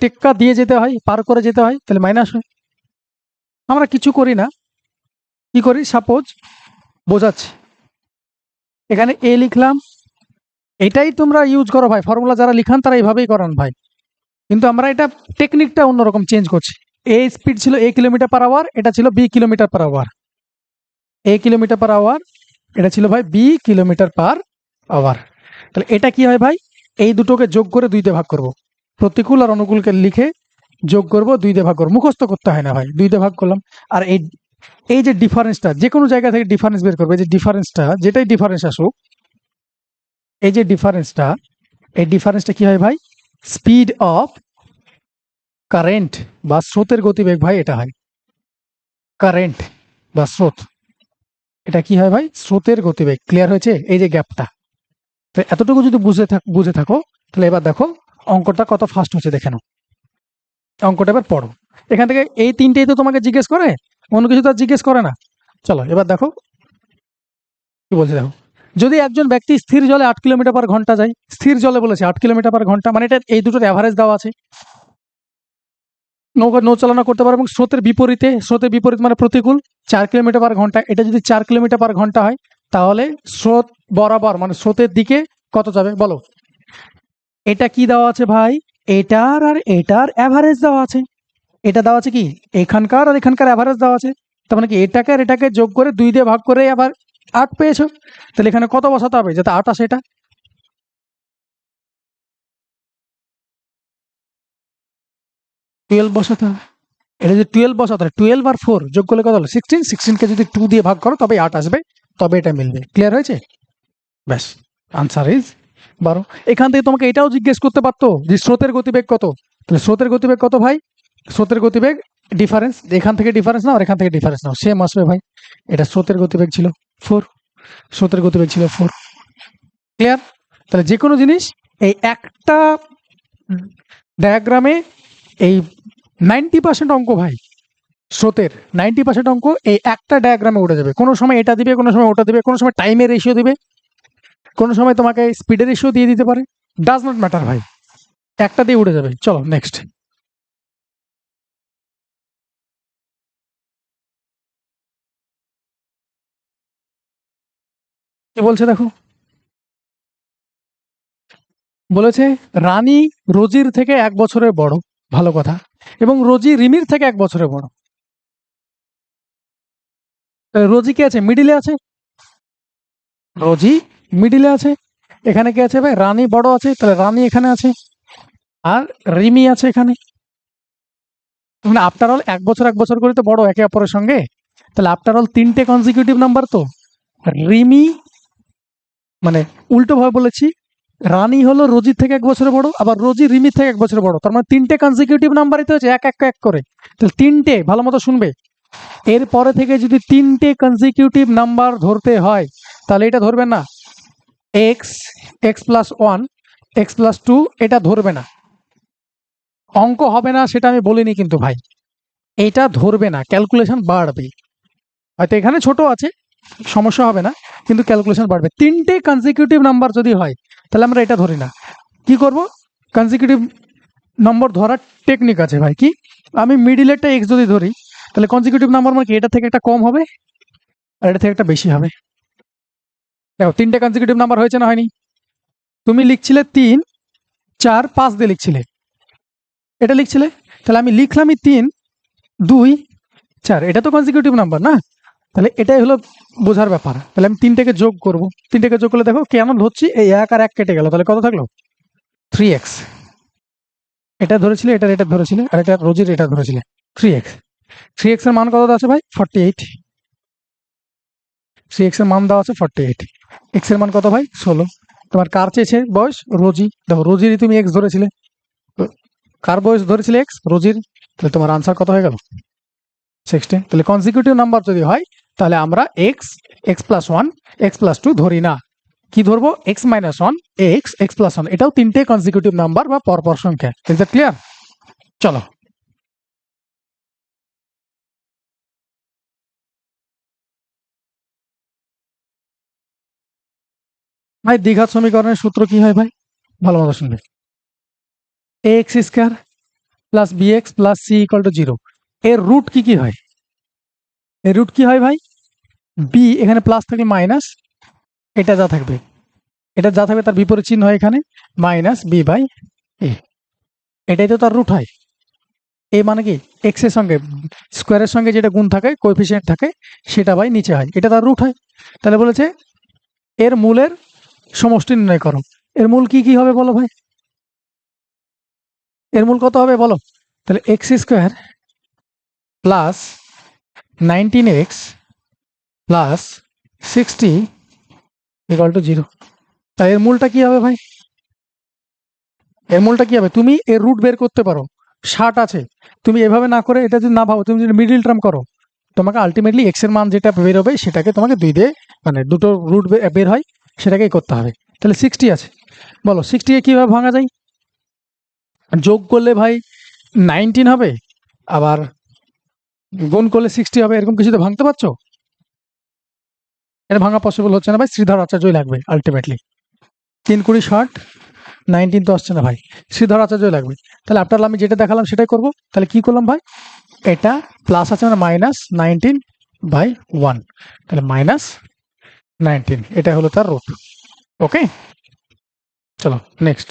Speaker 1: টেক্কা দিয়ে যেতে হয়, পার করে যেতে হয়, তাহলে মাইনাস হয়। আমরা কিছু করি না, কি করি, সাপোজ বোঝাচ্ছি, এখানে এ লিখলাম। এটাই তোমরা ইউজ করো ভাই, ফর্মুলা যারা লিখান তারা এইভাবেই করান ভাই, কিন্তু আমরা এটা টেকনিকটা অন্যরকম চেঞ্জ করছি। এ স্পিড ছিল a কিলোমিটার/আওয়ার, এটা ছিল b কিলোমিটার/আওয়ার। a কিলোমিটার/আওয়ার, এটা ছিল ভাই b কিলোমিটার/আওয়ার। তাহলে এটা কি হয় ভাই, এই দুটোকে যোগ করে 2 দিয়ে ভাগ করব, প্রতিকূল আর অনুকূলকে লিখে যোগ করব, 2 দিয়ে ভাগ করব, মুখস্থ করতে হয় না ভাই, 2 দিয়ে ভাগ করলাম। আর এই এই যে ডিফারেন্সটা, যে কোনো জায়গা থেকে ডিফারেন্স বের করবে, যে ডিফারেন্সটা, যেটাই ডিফারেন্স আসুক, এই যে ডিফারেন্সটা, এই ডিফারেন্সটা কি হয় ভাই? স্পিড অফ কারেন্ট বা স্রোতের গতিবেগ ভাই, এটা হয় কারেন্ট বা স্রোত, এটা কি হয় ভাই? স্রোতের গতিবেগ। ক্লিয়ার হয়েছে এই যে গ্যাপটা? তো এতটুকু যদি বুঝে থাকো, তাহলে এবার দেখো অঙ্কটা কত ফাস্ট হচ্ছে, দেখে নাও। অঙ্কটা এবার পড়ো। এখান থেকে এই তিনটেই তো তোমাকে জিজ্ঞেস করে, অন্য কিছু তো আর জিজ্ঞেস করে না। চলো এবার দেখো কি বলছে, দেখো। যদি একজন ব্যক্তি স্থির জলে 8 কিলোমিটার/ঘন্টা যায়, স্থির জলে বলেছে 8 কিলোমিটার/ঘন্টা, মানে এটা এই দুটোর অ্যাভারেজ দেওয়া আছে। নৌকা নৌচালনা করতে পারে এবং স্রোতের বিপরীত মানে প্রতিকূল, 4 কিলোমিটার/ঘন্টা। এটা যদি 4 কিলোমিটার/ঘন্টা হয়, তাহলে স্রোত বরাবর মানে স্রোতের দিকে কত যাবে বলো? এটা কি দেওয়া আছে ভাই? এটার আর এটার অ্যাভারেজ দেওয়া আছে। এটা দেওয়া আছে কি, এখানকার আর এখানকার অ্যাভারেজ দেওয়া আছে। তার মানে কি, এটাকে আর এটাকে যোগ করে 2 দিয়ে ভাগ করে আবার 8 পেয়েছো। তাহলে এখানে কত বসাতে হবে যাতে 8 আসে? এটা 12 বসাতে হবে। এটা যদি 12 বসাতে হয়, 12 আর 4 যোগ করলে কত হলো? 16। 16কে যদি 2 দিয়ে ভাগ করো তবে 8 আসবে, তবে এটা মিলবে। ক্লিয়ার হয়েছে? ব্যাস, আনসার ইজ 12। এখান থেকে তোমাকে এটাও জিজ্ঞেস করতে পারতো যে স্রোতের গতিবেগ কত। তাহলে স্রোতের গতিবেগ কত ভাই? স্রোতের গতিবেগ ডিফারেন্স, এখান থেকে ডিফারেন্স নাও আর এখান থেকে ডিফারেন্স নাও, সেম আসবে ভাই। এটা স্রোতের গতিবেগ ছিল 4, স্রোতের গতিবেগ ছিল 4। ক্লিয়ার? তাহলে যে কোনো জিনিস এই একটা ডায়াগ্রামে, এই 90% অঙ্ক ভাই, স্রোতের 90% অঙ্ক এই একটা ডায়াগ্রামে উঠে যাবে। কোনো সময় এটা দিবে, কোনো সময় ওটা দিবে, কোনো সময় টাইমের রেশিও দিবে, কোনো সময় তোমাকে স্পিডের রেশিও দিয়ে দিতে পারে। ডাজ নট ম্যাটার ভাই, একটা দিয়ে উঠে যাবে। চলো নেক্সট। কি বলছে দেখো। বলেছে রানী রোজির থেকে 1 বছরের বড়, ভালো কথা, এবং রোজি রিমির থেকে 1 বছরের বড়। রোজি কে আছে? মিডিলে আছে। রোজি মিডিলে আছে। এখানে কে আছে ভাই? রানী বড় আছে, তাহলে রানী এখানে আছে, আর রিমি আছে এখানে। মানে আফটার অল 1 বছর 1 বছর করে তো বড় একে অপরের সঙ্গে। তাহলে আফটার অল 3টে কনজিকিউটিভ নাম্বার তো। রিমি মানে উল্টো ভাবে বলেছি, রানী হলো রোজির থেকে 1 বছরের বড়, আবার রোজি রিমির থেকে 1 বছরের বড়। তার মানে 3টে কনজিকিউটিভ নাম্বারই তো হচ্ছে এক এক এক করে। তাহলে 3টে, ভালো মতো শুনবে, এরপরে থেকে যদি 3টে কনজিকিউটিভ নাম্বার ধরতে হয়, তাহলে এটা ধরবেন না। এক্স, x+1, x+2, এটা ধরবে না। অঙ্ক হবে না সেটা আমি বলিনি কিন্তু ভাই, এটা ধরবে না, ক্যালকুলেশন বাড়বে। হয়তো এখানে ছোট আছে, সমস্যা হবে না, কিন্তু ক্যালকুলেশন বাড়বে। 3টে কনজিকিউটিভ নাম্বার যদি হয়, তাহলে আমরা এটা ধরি না। কি করব? কনজিকিউটিভ নম্বর ধরার টেকনিক আছে ভাই। কি? আমি মিডিলেরটা এক্স যদি ধরি, তাহলে কনজিকিউটিভ নাম্বার মানে কি, এটা থেকে একটা কম হবে আর এটা থেকে একটা বেশি হবে। দেখো 3টে কনজিকিউটিভ নাম্বার হয়েছে না হয়নি? তুমি লিখছিলে 3, 4, 5 দিয়ে লিখছিলে, এটা লিখছিলে, তাহলে আমি লিখলামই 3, 2, 4, এটা তো কনজিকিউটিভ নাম্বার না? তাহলে এটাই হলো বোঝার ব্যাপার। তাহলে আমি 3টেকে যোগ করব, 3টেকে যোগ করলে দেখো কেন ধরছি, এই 1 আর 1 কেটে গেল, তাহলে কত থাকলো? 3x। এটা ধরেছিলে, এটা ধরেছিলে, আর এটা রোজির এটা ধরেছিলে 3x। 3x এর মান কত আছে ভাই? 48। 3x এর মান দেওয়া আছে 48। x এর মান কত ভাই? 16। তোমার কার চেয়েছে বয়স? রোজি। দেখো রোজিরই তুমি x ধরেছিলে, তো কার বয়স ধরেছিলে? x, রোজির। তাহলে তোমার আনসার কত হয়ে গেল? 16। তাহলে কনজিকিউটিভ নাম্বার যদি হয়, তাহলে আমরা এক্স, x+1, x+2 ধরি না। কি ধরবো? x-1, x, x+1। এটাও 3টে কনজিকিউটিভ নাম্বার বা পরপর সংখ্যা। Is that clear? চলো। ভাই দ্বিঘাত সমীকরণের সূত্র কি হয় ভাই? ভালো মতো শুনবে। ax² plus bx plus c equal to 0। এর রুট কি কি হয়? এর রুট কি হয় ভাই? b, এখানে প্লাস থাকলে মাইনাস, এটা যা থাকবে, এটা যা থাকবে তার বিপরীত চিহ্ন হয় এখানে, মাইনাস b/a। এটাই তো তার রুট হয়। এ মানে কি, এক্স এর সঙ্গে স্কোয়ারের সঙ্গে যেটা গুণ থাকে, কোএফিসিয়েন্ট থাকে, সেটা বাই নিচে হয়, এটা তার রুট হয়। তাহলে বলেছে এর মূলের সমষ্টি নির্ণয় করো। এর মূল কি কি হবে বলো ভাই? এর মূল কত হবে বলো? তাহলে x square plus 19x plus 60 equal to 0। তাই এর মূলটা কি হবে ভাই? এর মূলটা কি হবে? তুমি এর রুট বের করতে পারো, 60 আছে। তুমি এভাবে না করে এটা যদি না ভাবো, তুমি যদি মিডিল টার্ম করো, তোমাকে আলটিমেটলি এক্স এর মান যেটা বের হবে সেটাকে তোমাকে 2 দিয়ে, মানে দুটো রুট বের হয়, সেটাকেই করতে হবে। তাহলে 60 আছে, বলো 60 কে কিভাবে ভাঙা যায়? যোগ করলে ভাই 19 হবে, আবার গুণ করলে 60 হবে, এরকম কিছু তো ভাঙতে পারছো? এটা ভাঙা পসিবল হচ্ছে না ভাই, শ্রীধর আচার্যই লাগবে আলটিমেটলি। 3×20 = 19 তো আসছে না ভাই, শ্রীধর আচার্যই লাগবে। তাহলে আপনার আমি যেটা দেখালাম সেটাই করব। তাহলে কি করলাম ভাই, এটা প্লাস আছে মানে -19/1, তাহলে -19, এটা হলো তার রুট। ওকে, চলো নেক্সট।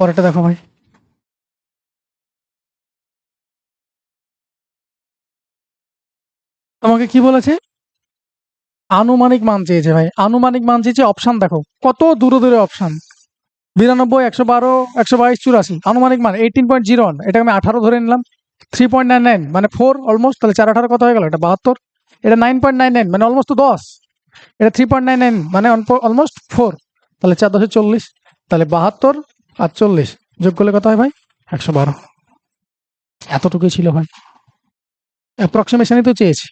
Speaker 1: পরেরটা দেখো ভাই, তোমাকে কি বলেছে? আনুমানিক মান চেয়েছে ভাই, আনুমানিক মান চেয়েছে। অপশন দেখো কত দূরে দূরে অপশন, 92, 112, 122, 84। আনুমানিক মান 18.01, এটাকে আমি 18 ধরে নিলাম। 3.99 মানে 4 অলমোস্ট, তাহলে 4×18 কত হয়ে গেল? এটা 72। এটা 9.99 মানে অলমোস্ট 10। এটা 3.99 মানে অলমোস্ট 4, তাহলে 4×10 = 40। তাহলে 72 আর 40 যোগ করলে কত হয় ভাই? 112। এতটুকুই ছিল ভাই, অ্যাপ্রক্সিমেশনই তো চেয়েছি।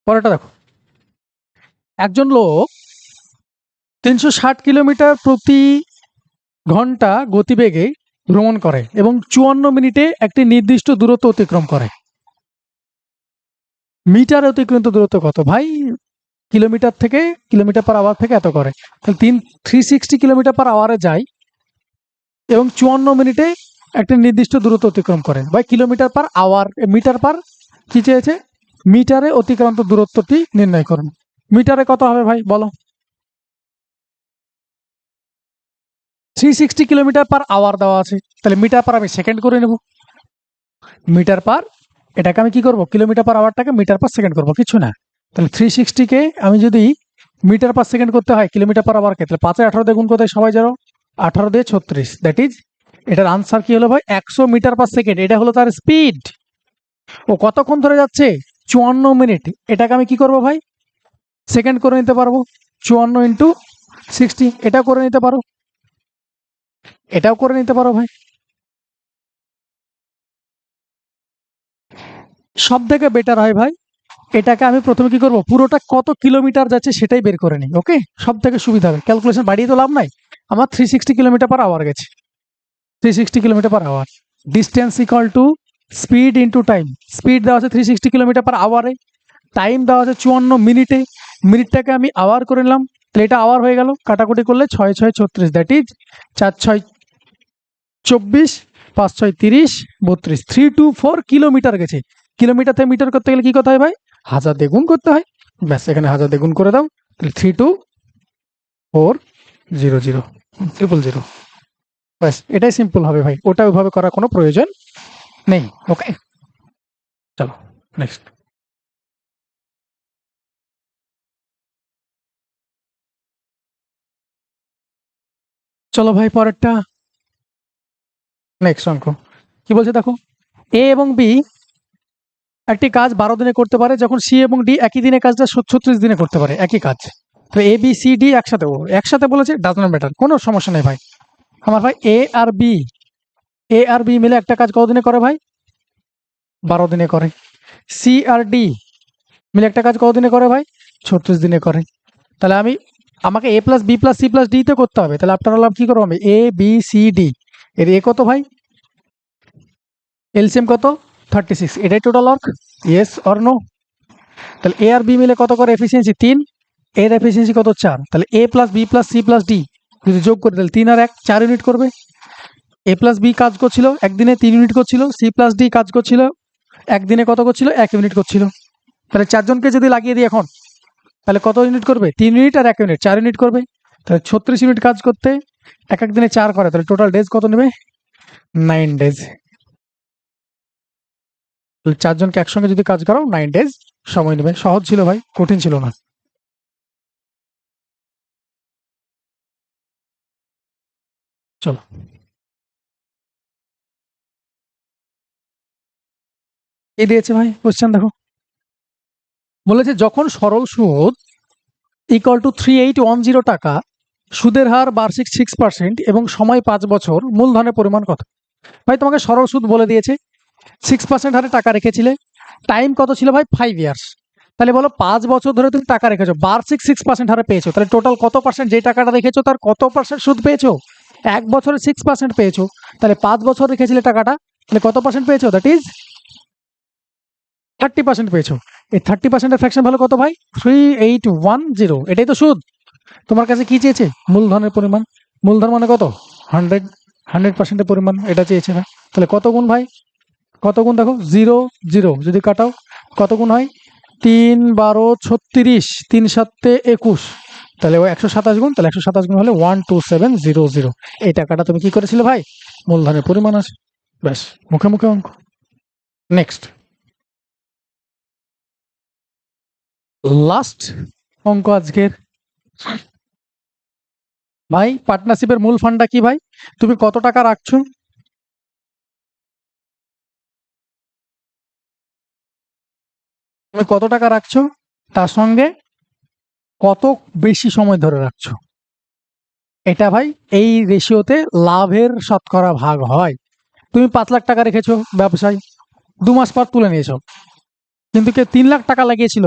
Speaker 1: পরেরটা দেখো, একজন লোক 360 কিলোমিটার প্রতি ঘন্টা গতিবেগে ভ্রমণ করে এবং 54 মিনিটে একটি নির্দিষ্ট দূরত্ব অতিক্রম করে। মিটারে অতিক্রান্ত দূরত্ব কত ভাই? কিলোমিটার থেকে, কিলোমিটার/আওয়ার থেকে এত করে, তাহলে 360 কিলোমিটার/আওয়ারে যায় এবং 54 মিনিটে একটা নির্দিষ্ট দূরত্ব অতিক্রম করে। ভাই কিলোমিটার/আওয়ার, মিটার পার কি চেয়েছে? মিটারে অতিক্রান্ত দূরত্বটি নির্ণয় করুন। মিটারে কত হবে ভাই বলো? 360 কিলোমিটার/আওয়ার দেওয়া আছে, তাহলে মিটার পার আমি সেকেন্ড করে নেব। মিটার পার, এটাকে আমি কি করব? কিলোমিটার/আওয়ারটাকে মিটার পার সেকেন্ড করব, কিছু না। তাহলে 360-কে আমি যদি মিটার পার সেকেন্ড করতে হয় কিলোমিটার/আওয়ারকে, তাহলে 5-18 দিয়ে গুণ করতে সবাই জানো, 18 দিয়ে 36, দ্যাট ইজ এটার আনসার কি হলো ভাই? 100 মিটার পার সেকেন্ড। এটা হলো তার স্পিড। ও কতক্ষণ ধরে যাচ্ছে? 54 মিনিট। এটাকে আমি কি করব ভাই? সেকেন্ড করে নিতে পারবো। 54 × 60, এটাও করে নিতে পারো, এটাও করে নিতে পারো ভাই। সব থেকে বেটার হয় ভাই, এটাকে আমি প্রথমে কি করব? পুরোটা কত কিলোমিটার যাচ্ছে সেটাই বের করে নিই। ওকে, সব থেকে সুবিধা হবে, ক্যালকুলেশন বাড়িয়ে তো লাভ নাই। আমার 360 কিলোমিটার/আওয়ার গেছে, 360 kilometre per hour. Distance equal to speed into time. Speed দেওয়া আছে 360 কিলোমিটার/আওয়ারে, টাইম দেওয়া আছে 54 মিনিটে, মিনিটটাকে আমি আওয়ার করে নিলাম, তাহলে এটা আওয়ার হয়ে গেল। কাটাকুটি করলে 6×6 = 36, দ্যাট ইজ 4×6 = 24, 5×6 = 30, 32, 324 কিলোমিটার গেছে। কিলোমিটার থেকে মিটার করতে গেলে কি করতে হয় ভাই? 1000 দিয়ে গুণ করতে হয়। ব্যাস, এখানে 1000 দিয়ে গুণ করে দাও, তাহলে 32400 ব্যাস, এটাই সিম্পল হবে ভাই, ওটা ওইভাবে করার কোনো প্রয়োজন নেই। ওকে, চলো নেক্সট। চলো ভাই পরেরটা, নেক্সট অঙ্ক কি বলছে দেখো। এ এবং বি একটি কাজ 12 দিনে করতে পারে, যখন সি এবং ডি একই দিনে কাজটা 36 দিনে করতে পারে, একই কাজ। তো এ বি সি ডি একসাথে, একসাথে বলেছে, ডাজ নট ম্যাটার, কোনো সমস্যা নেই ভাই। আমার ভাই এ আর বি মিলে একটা কাজ কত দিনে করে ভাই? 12 দিনে করে। সি আর ডি মিলে একটা কাজ কত দিনে করে ভাই? 36 দিনে করে। তাহলে আমাকে A plus B plus C plus D তে করতে হবে। তাহলে আপনারা কি করবো? আমি এ বি সি ডি, এর এ কত ভাই? এলসিএম কত? 36, এটাই total work, yes or no? তাহলে এ আর বি মিলে কত করে এফিসিয়েন্সি? 3, এর এফিসিয়েন্সি কত? 4। তাহলে A plus B plus C plus D যদি যোগ করে, তাহলে 3 আর 1 4 ইউনিট করবে। এ প্লাস বি কাজ করছিল একদিনে 3 ইউনিট করছিল, সি প্লাস ডি কাজ করছিল একদিনে কত করছিল? 1 ইউনিট করছিল। তাহলে 4 জনকে যদি লাগিয়ে দিই এখন, তাহলে কত ইউনিট করবে? 3 ইউনিট আর 1 ইউনিট, 4 ইউনিট করবে। তাহলে 36 ইউনিট কাজ করতে এক এক দিনে 4 করে, তাহলে টোটাল ডেজ কত নেবে? 9 ডেজ। 4 জনকে একসঙ্গে যদি কাজ করাও 9 ডেজ সময় নেবে। সহজ ছিল ভাই, কঠিন ছিল না। চলো, এই দিয়েছে ভাই কোশ্চেন দেখো। বলেছে যখন সরল সুদ ইকুয়াল টু 3810 টাকা, সুদের হার বার্ষিক 6% এবং সময় 5 বছর, মূলধনের পরিমাণ কত? ভাই তোমাকে সরল সুদ বলে দিয়েছে, 6% হারে টাকা রেখেছিলে, টাইম কত ছিল ভাই? 5 ইয়ার্স। তাহলে বলো 5 বছর ধরে তুমি টাকা রেখেছো, বার্ষিক 6% হারে পেয়েছো, তাহলে টোটাল কত পার্সেন্ট, যে টাকাটা রেখেছো তার কত পার্সেন্ট সুদ পেয়েছো? 1 বছরে 6% পেয়েছো, তাহলে 5 বছর রেখেছিলে টাকাটা, তাহলে কত পার্সেন্ট পেয়েছো? দ্যাট ইজ 30% পেয়েছো। এই 30%-এর ফ্র্যাকশন ভ্যালু কত ভাই? 3810। এটাই তো সুদ। তোমার কাছে কি চেয়েছে? মূলধনের পরিমাণ। মূলধন মানে কত? 100%-এর পরিমাণ এটা চেয়েছে না। তাহলে কত গুণ ভাই? কত গুণ দেখো, 0 0 যদি কাটাও কত গুণ হয়? 3 12 36, 3 7 21, তাহলে ও 127 গুণ, তাহলে 127 গুণ হলে 12700। এই টাকাটা তুমি কি করেছিলে ভাই? মূলধনের পরিমাণ আছে। ব্যাস, মুখে মুখে অঙ্ক। নেক্সট, লাস্ট অঙ্ক আজকের। ভাই পার্টনারশিপের মূল ফান্ডটা কি ভাই? তুমি কত টাকা রাখছো? তুমি কত টাকা রাখছো, তার সঙ্গে কত বেশি সময় ধরে রাখছো, এটা ভাই এই রেশিওতে লাভের শতকরা ভাগ হয়। তুমি 5 লাখ টাকা রেখেছো ব্যবসায়, 2 মাস পর তুলে নিয়েছো, কিন্তু কেউ 3 লাখ টাকা লাগিয়েছিল,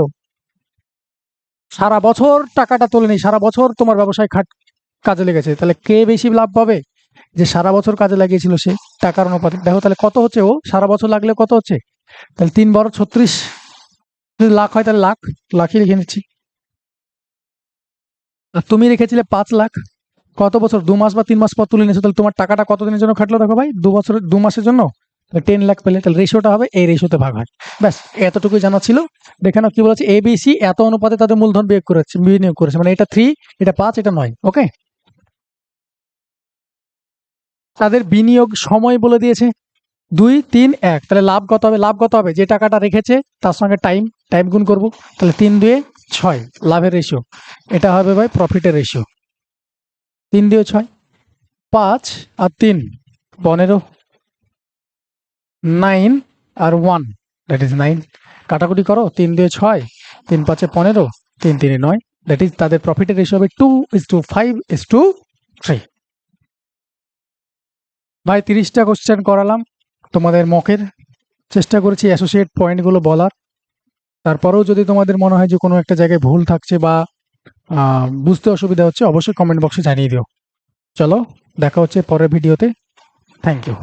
Speaker 1: সারা বছর টাকাটা তোলে নেই, সারা বছর তোমার ব্যবসায় কাজে লেগেছে, তাহলে কে বেশি লাভ পাবে? যে সারা বছর কাজে লাগিয়েছিল সে, টাকার অনুপাতে। দেখো তাহলে কত হচ্ছে, ও সারা বছর লাগলে কত হচ্ছে, তাহলে 3 12 36, যদি লাখ হয় তাহলে লাখ, লাখই লিখে নিচ্ছি। আর তুমি রেখেছিলে 5 লাখ, কত বছর? 2 মাস বা 3 মাস পর তুলে নিয়েছো, তাহলে তোমার টাকাটা কতদিনের জন্য খাটলো দেখো ভাই? 2 মাসের জন্য। 10 লাখ পেলে, তাহলে রেশিওটা হবে এই রেশিওতে ভাগ হয়। ব্যাস, এতটুকুই জানা ছিল। দেখে নাও কি বলেছে, এবিসি এত অনুপাতে তাদের মূলধন বিনিয়োগ করেছে, মানে এটা 3, এটা 5, এটা 9। ওকে, তাদের বিনিয়োগ সময় বলে দিয়েছে 2 3 1। তাহলে লাভ কত হবে? লাভ কত হবে? যে টাকাটা রেখেছে তার সঙ্গে টাইম, টাইম গুণ করবো, তাহলে 3 2 6 লাভের রেশিও। এটা হবে ভাই প্রফিটের রেশিও। 3 2 6, 5 আর 3 15, 9 আর 1, দ্যাট ইজ 9। কাটাকুটি করো, 3 2 6, 3 5 15, 3 3 9, দ্যাট ইজ তাদের প্রফিটের রেশিও হবে 2:5:3। ভাই 30টা কোশ্চেন করালাম তোমাদের মকের, চেষ্টা করেছি অ্যাসোসিয়েট পয়েন্টগুলো বলার। তারপরেও যদি তোমাদের মনে হয় যে কোনো একটা জায়গায় ভুল থাকছে বা বুঝতে অসুবিধা হচ্ছে, অবশ্যই কমেন্ট বক্সে জানিয়ে দিও। চলো, দেখা হচ্ছে পরের ভিডিওতে। Thank you.